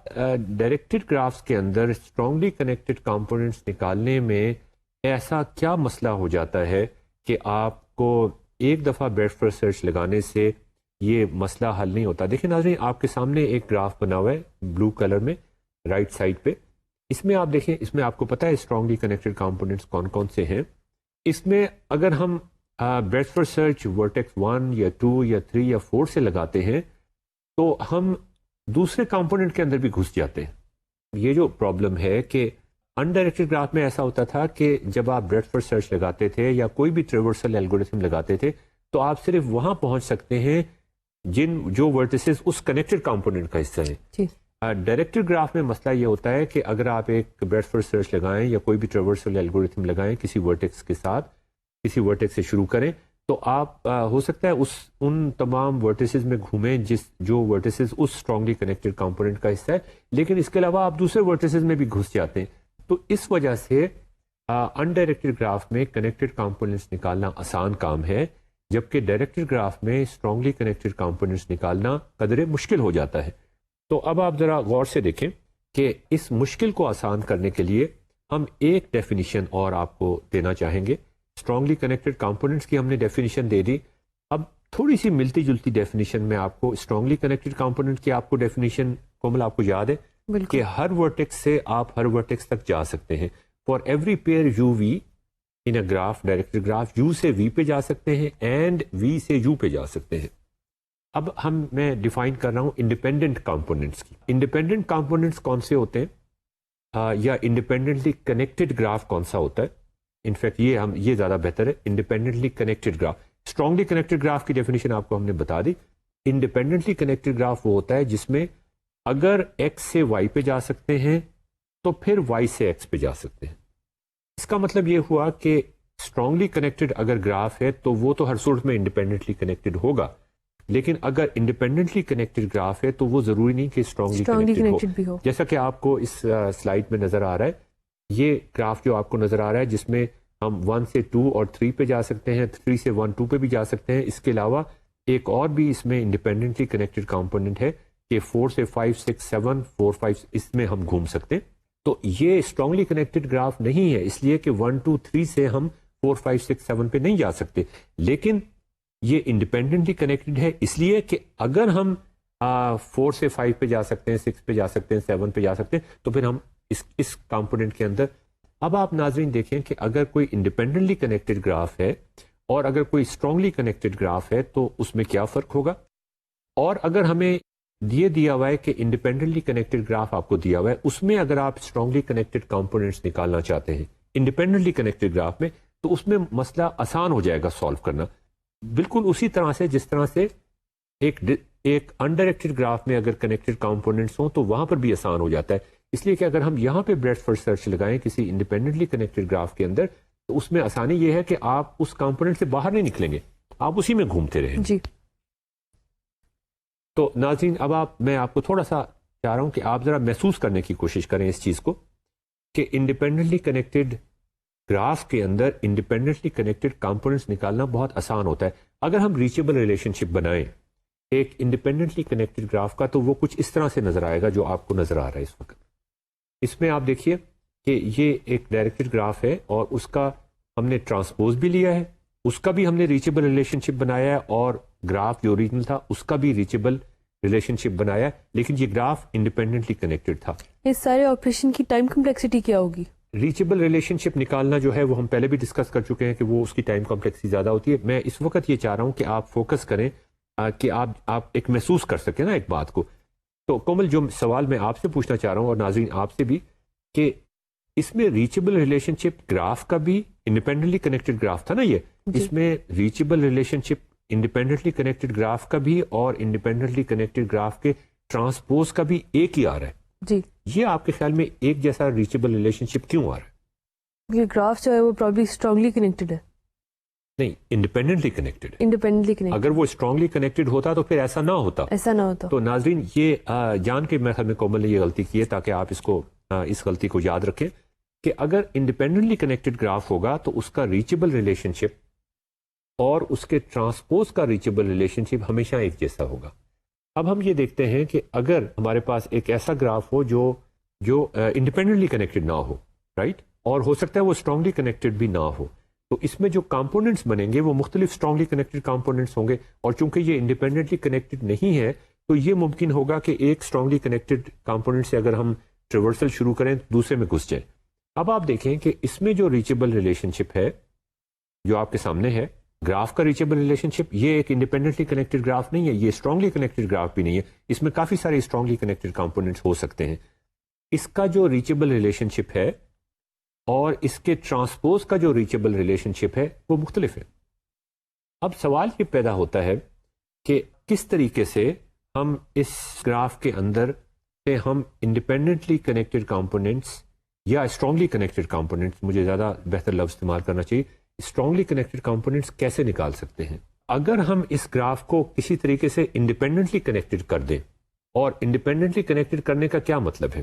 ڈائریکٹڈ گرافس کے اندر اسٹرانگلی کنیکٹڈ کمپوننٹس نکالنے میں ایسا کیا مسئلہ ہو جاتا ہے کہ آپ کو ایک دفعہ بریڈتھ فرسٹ سرچ لگانے سے یہ مسئلہ حل نہیں ہوتا؟ دیکھیں ناظرین، آپ کے سامنے ایک گراف بنا ہوا ہے بلو کلر میں رائٹ سائڈ پہ. اس میں آپ دیکھیں، اس میں آپ کو پتا ہے اسٹرانگلی کنیکٹڈ کمپوننٹس کون کون سے ہیں. اس میں اگر ہم بریڈتھ فرسٹ سرچ ورٹیکس 1 یا 2 یا 3 یا 4 سے لگاتے ہیں تو ہم دوسرے کمپوننٹ کے اندر بھی گھس جاتے ہیں. یہ جو پرابلم ہے کہ انڈائریکٹڈ گراف میں ایسا ہوتا تھا کہ جب آپ بریڈتھ فرسٹ سرچ لگاتے تھے یا کوئی بھی ٹریورسل الگوریتھم لگاتے تھے تو آپ صرف وہاں پہنچ سکتے ہیں جو ورٹیسز اس کنیکٹڈ کمپوننٹ کا حصہ ہیں. ڈائریکٹڈ گراف میں مسئلہ یہ ہوتا ہے کہ اگر آپ ایک بریڈتھ فرسٹ سرچ لگائیں یا کوئی بھی ٹریورسل الگوریتھم لگائیں کسی ورٹیکس کے ساتھ، کسی ورٹیکس سے شروع کریں، تو آپ ہو سکتا ہے ان تمام ورٹیسز میں گھومیں جو ورٹیسز اس اسٹرانگلی کنیکٹڈ کمپوننٹ کا حصہ ہے، لیکن اس کے علاوہ آپ دوسرے ورٹیسز میں بھی گھس جاتے ہیں. تو اس وجہ سے انڈائریکٹڈ گراف میں کنیکٹڈ کمپوننٹس نکالنا آسان کام ہے، جبکہ ڈائریکٹڈ گراف میں اسٹرانگلی کنیکٹڈ کمپوننٹس نکالنا قدرے مشکل ہو جاتا ہے. تو اب آپ ذرا غور سے دیکھیں کہ اس مشکل کو آسان کرنے کے لیے ہم ایک ڈیفینیشن اور آپ کو دینا چاہیں گے. اسٹرانگلی کنیکٹڈ کمپوننٹس کی ہم نے ڈیفینیشن دے دی. اب تھوڑی سی ملتی جلتی ڈیفینیشن میں آپ کو اسٹرانگلی کنیکٹڈ کمپوننٹ کی آپ کو ڈیفینیشن کومل آپ کو یاد ہے کہ ہر ورٹیکس سے آپ ہر ورٹیکس تک جا سکتے ہیں. For every pair you V in a graph, directed graph, U سے وی پہ جا سکتے ہیں اینڈ وی سے یو پہ جا سکتے ہیں. اب میں ڈیفائن کر رہا ہوں انڈیپینڈنٹ کمپوننٹس کی. انڈیپینڈنٹ کمپوننٹس کون سے ہوتے ہیں یا انڈیپینڈنٹلی کنیکٹڈ گراف کون سا ہوتا ہے؟ انفیکٹ یہ زیادہ بہتر ہے، independently connected graph. Strongly connected graph کی ڈیفینیشن آپ کو ہم نے بتا دی. انڈیپینڈنٹلی کنیکٹڈ گراف وہ ہوتا ہے جس میں اگر ایکس سے وائی پہ جا سکتے ہیں تو پھر وائی سے ایکس پہ جا سکتے ہیں. اس کا مطلب یہ ہوا کہ اسٹرانگلی کنیکٹڈ اگر گراف ہے تو وہ تو ہر صورت میں انڈیپینڈنٹلی کنیکٹڈ ہوگا، لیکن اگر انڈیپینڈنٹلی کنیکٹڈ گراف ہے تو وہ ضروری نہیں کہ اسٹرانگلی کنیکٹڈ ہو. جیسا کہ آپ کو اس سلائیڈ میں نظر آ رہا ہے یہ گراف جو آپ کو نظر آ رہا ہے جس میں ہم 1 سے 2 اور 3 پہ جا سکتے ہیں، 3 سے 1 2 پہ بھی جا سکتے ہیں. اس کے علاوہ ایک اور بھی اس میں انڈیپینڈنٹلی کنیکٹڈ کمپوننٹ ہے کہ 4 سے 5 6 7 4 5 اس میں ہم گھوم سکتے ہیں. تو یہ اسٹرانگلی کنیکٹڈ گراف نہیں ہے اس لیے کہ 1 2 3 سے ہم 4 5 6 7 پہ نہیں جا سکتے، لیکن یہ انڈیپینڈنٹلی کنیکٹڈ ہے اس لیے کہ اگر ہم 4 سے 5 پہ جا سکتے ہیں، 6 پہ جا سکتے ہیں، 7 پہ جا سکتے ہیں، تو پھر ہم اس کمپوننٹ کے اندر. اب آپ ناظرین دیکھیں کہ اگر کوئی انڈیپینڈنٹلی کنیکٹڈ گراف ہے اور اگر کوئی اسٹرانگلی کنیکٹڈ گراف ہے تو اس میں کیا فرق ہوگا. اور اگر ہمیں یہ دیا ہوا ہے کہ انڈیپینڈنٹلی کنیکٹڈ گراف آپ کو دیا ہوا ہے، اس میں اگر آپ اسٹرانگلی کنیکٹڈ کمپوننٹس نکالنا چاہتے ہیں انڈیپینڈنٹلی کنیکٹڈ گراف میں، تو اس میں مسئلہ آسان ہو جائے گا سالو کرنا، بالکل اسی طرح سے جس طرح سے ایک انڈائریکٹڈ گراف میں اگر کنیکٹڈ کمپوننٹس ہوں تو وہاں پر بھی آسان ہو جاتا ہے. اس لیے کہ اگر ہم یہاں پہ بریڈتھ فرسٹ سرچ لگائیں کسی انڈیپینڈنٹلی کنیکٹڈ گراف کے اندر، تو اس میں آسانی یہ ہے کہ آپ اس کمپوننٹ سے باہر نہیں نکلیں گے، آپ اسی میں گھومتے رہیں. جی. تو ناظرین اب میں آپ کو تھوڑا سا چاہ رہا ہوں کہ آپ ذرا محسوس کرنے کی کوشش کریں اس چیز کو کہ انڈیپینڈنٹلی کنیکٹڈ گراف کے اندر انڈیپینڈنٹلی کنیکٹڈ کمپوننٹس نکالنا بہت آسان ہوتا ہے. اگر ہم ریچیبل ریلیشن شپ بنائیں ایک انڈیپینڈنٹلی کنیکٹڈ گراف کا تو وہ کچھ اس طرح سے نظر آئے گا جو آپ کو نظر آ رہا ہے اس وقت. اس میں آپ دیکھیے کہ یہ ایک ڈائریکٹڈ گراف ہے اور اس کا ہم نے ٹرانسپوز بھی لیا ہے، اس کا بھی ہم نے ریچیبل ریلیشن شپ بنایا ہے، اور گراف جو اوریجنل تھا اس کا بھی ریچیبل ریلیشن شپ بنایا ہے، لیکن یہ گراف انڈیپینڈنٹلی کنیکٹڈ تھا. اس سارے آپریشن کی ٹائم کمپلیکسٹی کیا ہوگی؟ ریچیبل ریلیشن شپ نکالنا جو ہے وہ ہم پہلے بھی ڈسکس کر چکے ہیں کہ وہ اس کی ٹائم کمپلیکسٹی زیادہ ہوتی ہے. میں اس وقت یہ چاہ رہا ہوں کہ آپ فوکس کریں کہ آپ ایک محسوس کر سکیں نا ایک بات کو. تو کومل جو سوال میں آپ سے پوچھنا چاہ رہا ہوں اور ناظرین آپ سے بھی، کہ اس میں ریچیبل ریلیشن شپ گراف کا بھی انڈیپینڈنٹلی کنیکٹڈ گراف تھا نا یہ، اس میں ریچیبل ریلیشن شپ انڈیپینڈنٹلی کنیکٹڈ گراف کا بھی اور انڈیپینڈنٹلی کنیکٹڈ گراف کے ٹرانسپوز کا بھی ایک ہی آ رہا ہے. جی. یہ آپ کے خیال میں ایک جیسا ریچیبل ریلیشن شپ کیوں آ رہا ہے؟ یہ گراف جو ہے وہ پرابلی اسٹرانگلی کنیکٹڈ ہے. نہیں، انڈیپینڈنٹلی کنیکٹڈ. Independently connected. اگر وہ اسٹرانگلی کنیکٹڈ ہوتا تو پھر ایسا نہ ہوتا. ایسا نہ ہوتا. تو ناظرین یہ جان کے میں خیال میں کومل نے یہ غلطی کی ہے تاکہ آپ اس غلطی کو یاد رکھیں کہ اگر انڈیپینڈنٹلی کنیکٹڈ گراف ہوگا تو اس کا ریچیبل ریلیشن شپ اور اس کے ٹرانسپوز کا ریچیبل ریلیشن شپ ہمیشہ ایک جیسا ہوگا. اب ہم یہ دیکھتے ہیں کہ اگر ہمارے پاس ایک ایسا گراف ہو جو انڈیپینڈنٹلی کنیکٹڈ نہ ہو، رائٹ، اور ہو سکتا ہے وہ اسٹرانگلی کنیکٹڈ بھی نہ ہو، تو اس میں جو کمپوننٹس بنیں گے وہ مختلف اسٹرانگلی کنیکٹڈ کمپوننٹس ہوں گے. اور چونکہ یہ انڈیپینڈنٹلی کنیکٹڈ نہیں ہے تو یہ ممکن ہوگا کہ ایک اسٹرانگلی کنیکٹڈ کمپوننٹ سے اگر ہم ٹریورسل شروع کریں تو دوسرے میں گھس جائیں. اب آپ دیکھیں کہ اس میں جو ریچیبل ریلیشن شپ ہے جو آپ کے سامنے ہے، گراف کا ریچیبل ریلیشن شپ، یہ ایک انڈیپینڈنٹلی کنیکٹڈ گراف نہیں ہے، یہ اسٹرانگلی کنیکٹڈ گراف بھی نہیں ہے، اس میں کافی سارے اسٹرانگلی کنیکٹڈ کمپوننٹس ہو سکتے ہیں. اس کا جو ریچیبل ریلیشن شپ ہے اور اس کے ٹرانسپوز کا جو ریچیبل ریلیشن شپ ہے وہ مختلف ہے. اب سوال یہ پیدا ہوتا ہے کہ کس طریقے سے ہم اس گراف کے اندر سے ہم انڈیپینڈنٹلی کنیکٹڈ کمپوننٹس یا اسٹرانگلی کنیکٹڈ کمپوننٹس، مجھے زیادہ بہتر لفظ استعمال کرنا چاہیے، اسٹرانگلی کنیکٹڈ کمپوننٹس کیسے نکال سکتے ہیں. اگر ہم اس گراف کو کسی طریقے سے انڈیپینڈنٹلی کنیکٹڈ کر دیں، اور انڈیپینڈنٹلی کنیکٹڈ کرنے کا کیا مطلب ہے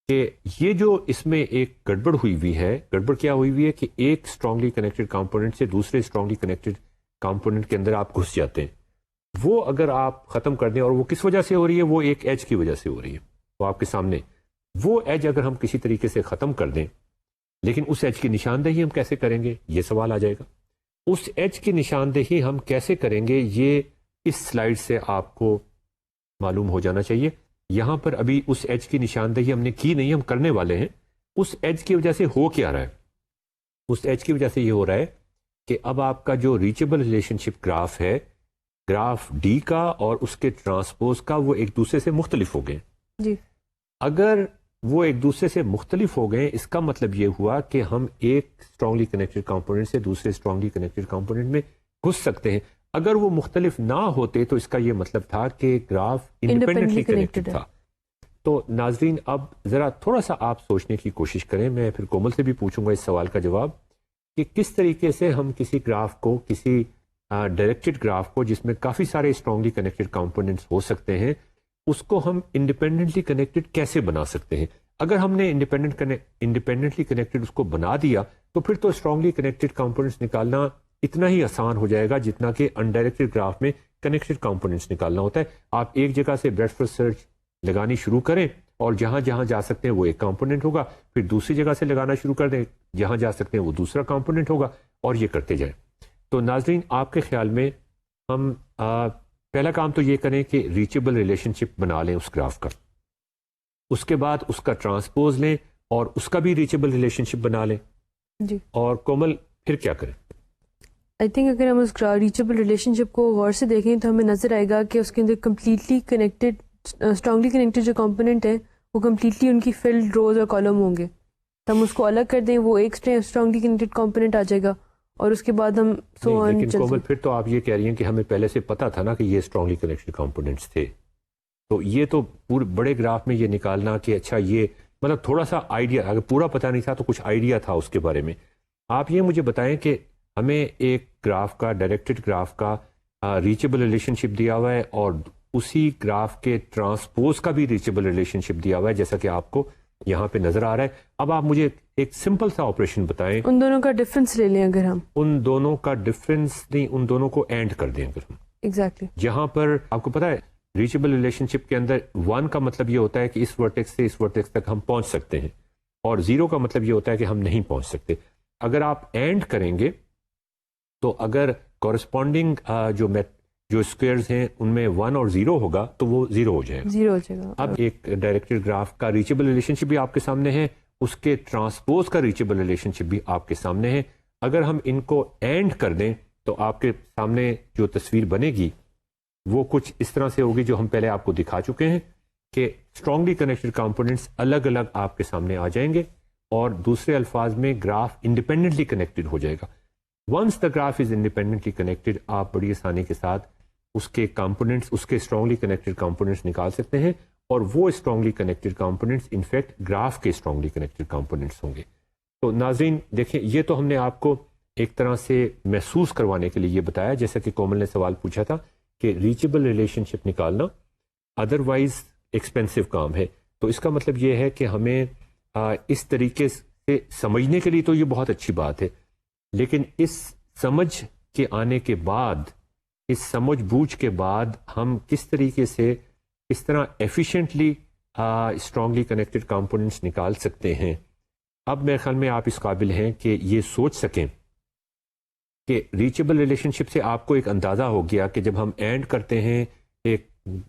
کہ یہ جو اس میں ایک گڑبڑ ہوئی ہے، گڑبڑ کیا ہوئی ہے کہ ایک اسٹرانگلی کنیکٹڈ کمپوننٹ سے دوسرے اسٹرانگلی کنیکٹڈ کمپوننٹ کے اندر آپ گھس جاتے ہیں، وہ اگر آپ ختم کر دیں، اور وہ کس وجہ سے ہو رہی ہے، وہ ایک ایج کی وجہ سے ہو رہی ہے، وہ آپ کے سامنے وہ ایج اگر ہم کسی طریقے سے ختم کر دیں، لیکن اس ایج کی نشاندہی ہم کیسے کریں گے، یہ سوال آ جائے گا. اس ایج کی نشاندہی ہم کیسے کریں گے یہ اس سلائیڈ سے آپ کو معلوم ہو جانا چاہیے. یہاں پر ابھی اس ایج کی نشاندہی ہم نے کی نہیں، ہم کرنے والے ہیں. اس ایج کی وجہ سے ہو کیا رہا ہے؟ اس ایج کی وجہ سے یہ ہو رہا ہے کہ اب آپ کا جو ریچیبل ریلیشن شپ گراف ہے، گراف ڈی کا اور اس کے ٹرانسپوز کا، وہ ایک دوسرے سے مختلف ہو گئے. جی. اگر وہ ایک دوسرے سے مختلف ہو گئے، اس کا مطلب یہ ہوا کہ ہم ایک اسٹرانگلی کنیکٹڈ کمپوننٹ سے دوسرے اسٹرانگلی کنیکٹڈ کمپوننٹ میں گھس سکتے ہیں. اگر وہ مختلف نہ ہوتے تو اس کا یہ مطلب تھا کہ گراف انڈیپینڈنٹلی کنیکٹڈ تھا. تو ناظرین اب ذرا تھوڑا سا آپ سوچنے کی کوشش کریں، میں پھر کومل سے بھی پوچھوں گا اس سوال کا جواب، کہ کس طریقے سے ہم کسی گراف کو، کسی ڈائریکٹڈ گراف کو جس میں کافی سارے اسٹرانگلی کنیکٹڈ کمپوننٹس ہو سکتے ہیں، اس کو ہم انڈیپینڈنٹلی کنیکٹڈ کیسے بنا سکتے ہیں. اگر ہم نے انڈیپینڈنٹلی کنیکٹڈ اس کو بنا دیا تو پھر تو اسٹرانگلی کنیکٹڈ کمپوننٹس نکالنا اتنا ہی آسان ہو جائے گا جتنا کہ انڈائریکٹڈ گراف میں کنیکٹڈ کمپوننٹس نکالنا ہوتا ہے. آپ ایک جگہ سے بریڈ فرسٹ سرچ لگانی شروع کریں اور جہاں جہاں جا سکتے ہیں وہ ایک کمپوننٹ ہوگا, پھر دوسری جگہ سے لگانا شروع کر دیں, جہاں جا سکتے ہیں وہ دوسرا کمپوننٹ ہوگا, اور یہ کرتے جائیں. تو ناظرین, آپ کے خیال میں ہم پہلا کام تو یہ کریں کہ ریچیبل ریلیشن شپ بنا لیں اس گراف کا, اس کے بعد اس کا ٹرانسپوز لیں اور اس کا بھی ریچیبل ریلیشن شپ بنا لیں. جی. اور کومل پھر کیا کریں؟ آئی تھنک اگر ہم اس ریچیبل ریلیشن شپ کو غور سے دیکھیں تو ہمیں نظر آئے گا کہ اس کے اندر کمپلیٹلی کنیکٹڈ اسٹرانگلی کنیکٹڈ جو کمپوننٹ ہے وہ کمپلیٹلی ان کی فلڈ روز اور کالم ہوں گے. تو ہم اس کو الگ کر دیں, وہ ایک اسٹرانگلی کنیکٹڈ کمپوننٹ آ جائے گا, اور اس کے بعد ہم لیکن کومل پھر تو آپ یہ کہہ رہی ہیں کہ ہمیں پہلے سے پتا تھا نا کہ یہ اسٹرانگلی کنیکٹڈ کمپوننٹس تھے, تو یہ تو پورے بڑے گراف میں یہ نکالنا کہ اچھا یہ مطلب تھوڑا سا آئیڈیا, اگر پورا پتہ نہیں تھا تو کچھ آئیڈیا تھا اس کے بارے میں. آپ یہ مجھے بتائیں کہ ہمیں ایک گراف کا, ڈائریکٹڈ گراف کا ریچیبل ریلیشن شپ دیا ہوا ہے اور اسی گراف کے ٹرانسپوز کا بھی ریچیبل ریلیشن شپ دیا ہوا ہے جیسا کہ آپ کو یہاں پہ نظر آ رہا ہے. اب آپ مجھے ایک سمپل سا آپریشن بتائیں, ان دونوں کا ڈفرنس لے لیں. اگر ہم ان دونوں کا ڈفرنس نہیں, ان دونوں کو اینڈ کر دیں اگر ہم, ایگزیکٹلی جہاں پر آپ کو پتا ہے ریچیبل ریلیشن شپ کے اندر 1 کا مطلب یہ ہوتا ہے کہ اس ورٹیکس سے اس ورٹیکس تک ہم پہنچ سکتے ہیں, اور 0 کا مطلب یہ ہوتا ہے کہ ہم نہیں پہنچ سکتے. اگر آپ اینڈ کریں گے تو اگر کورسپونڈنگ جو اسکوئرز ہیں ان میں 1 اور 0 ہوگا تو وہ 0 ہو جائے گا. 0 ہو جائے گا. اب ایک ڈائریکٹڈ گراف کا ریچیبل ریلیشن شپ بھی آپ کے سامنے ہے, اس کے ٹرانسپوز کا ریچیبل ریلیشن شپ بھی آپ کے سامنے ہے. اگر ہم ان کو اینڈ کر دیں تو آپ کے سامنے جو تصویر بنے گی وہ کچھ اس طرح سے ہوگی جو ہم پہلے آپ کو دکھا چکے ہیں کہ اسٹرانگلی کنیکٹڈ کمپوننٹس الگ الگ آپ کے سامنے آ جائیں گے, اور دوسرے الفاظ میں گراف انڈیپینڈنٹلی کنیکٹڈ ہو جائے گا. Once the graph is independently connected, آپ بڑی آسانی کے ساتھ اس کے کمپوننٹس, اس کے اسٹرانگلی کنیکٹڈ کمپوننٹس نکال سکتے ہیں, اور وہ strongly connected components in fact graph کے اسٹرانگلی کنیکٹڈ کمپوننٹس ہوں گے. تو ناظرین دیکھیں, یہ تو ہم نے آپ کو ایک طرح سے محسوس کروانے کے لیے یہ بتایا, جیسا کہ کومل نے سوال پوچھا تھا کہ ریچیبل ریلیشن شپ نکالنا ادروائز ایکسپینسو کام ہے. تو اس کا مطلب یہ ہے کہ ہمیں اس طریقے سے سمجھنے کے لیے تو یہ بہت اچھی بات ہے, لیکن اس سمجھ کے آنے کے بعد, اس سمجھ بوجھ کے بعد ہم کس طریقے سے, کس طرح ایفیشینٹلی اسٹرانگلی کنیکٹڈ کمپوننٹس نکال سکتے ہیں. اب میرے خیال میں آپ اس قابل ہیں کہ یہ سوچ سکیں کہ ریچیبل ریلیشن شپ سے آپ کو ایک اندازہ ہو گیا کہ جب ہم اینڈ کرتے ہیں ایک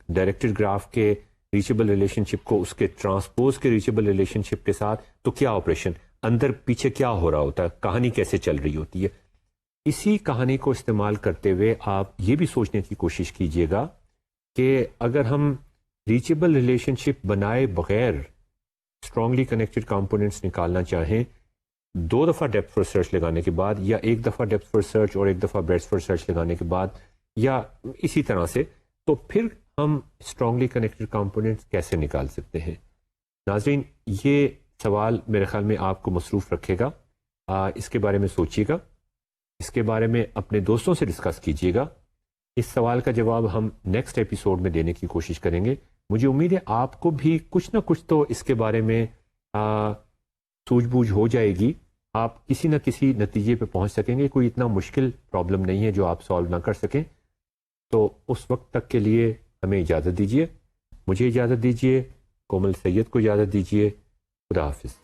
ڈائریکٹڈ گراف کے ریچیبل ریلیشن شپ کو اس کے ٹرانسپوز کے ریچیبل ریلیشن شپ کے ساتھ, تو کیا آپریشن اندر پیچھے کیا ہو رہا ہوتا ہے, کہانی کیسے چل رہی ہوتی ہے. اسی کہانی کو استعمال کرتے ہوئے آپ یہ بھی سوچنے کی کوشش کیجئے گا کہ اگر ہم ریچیبل ریلیشن شپ بنائے بغیر اسٹرانگلی کنیکٹڈ کمپوننٹس نکالنا چاہیں 2 دفعہ ڈیپتھ فرسٹ سرچ لگانے کے بعد, یا 1 دفعہ ڈیپتھ فرسٹ سرچ اور 1 دفعہ بریڈتھ فرسٹ سرچ لگانے کے بعد, یا اسی طرح سے, تو پھر ہم اسٹرانگلی کنیکٹڈ کمپوننٹس کیسے نکال سکتے ہیں. ناظرین, یہ سوال میرے خیال میں آپ کو مصروف رکھے گا, اس کے بارے میں سوچیے گا, اس کے بارے میں اپنے دوستوں سے ڈسکس کیجیے گا. اس سوال کا جواب ہم نیکسٹ ایپیسوڈ میں دینے کی کوشش کریں گے. مجھے امید ہے آپ کو بھی کچھ نہ کچھ تو اس کے بارے میں سوجھ بوجھ ہو جائے گی, آپ کسی نہ کسی نتیجے پہ پہنچ سکیں گے. کوئی اتنا مشکل پرابلم نہیں ہے جو آپ سالو نہ کر سکیں. تو اس وقت تک کے لیے ہمیں اجازت دیجیے, مجھے اجازت دیجیے, کومل سید کو اجازت دیجیے. خدا حافظ.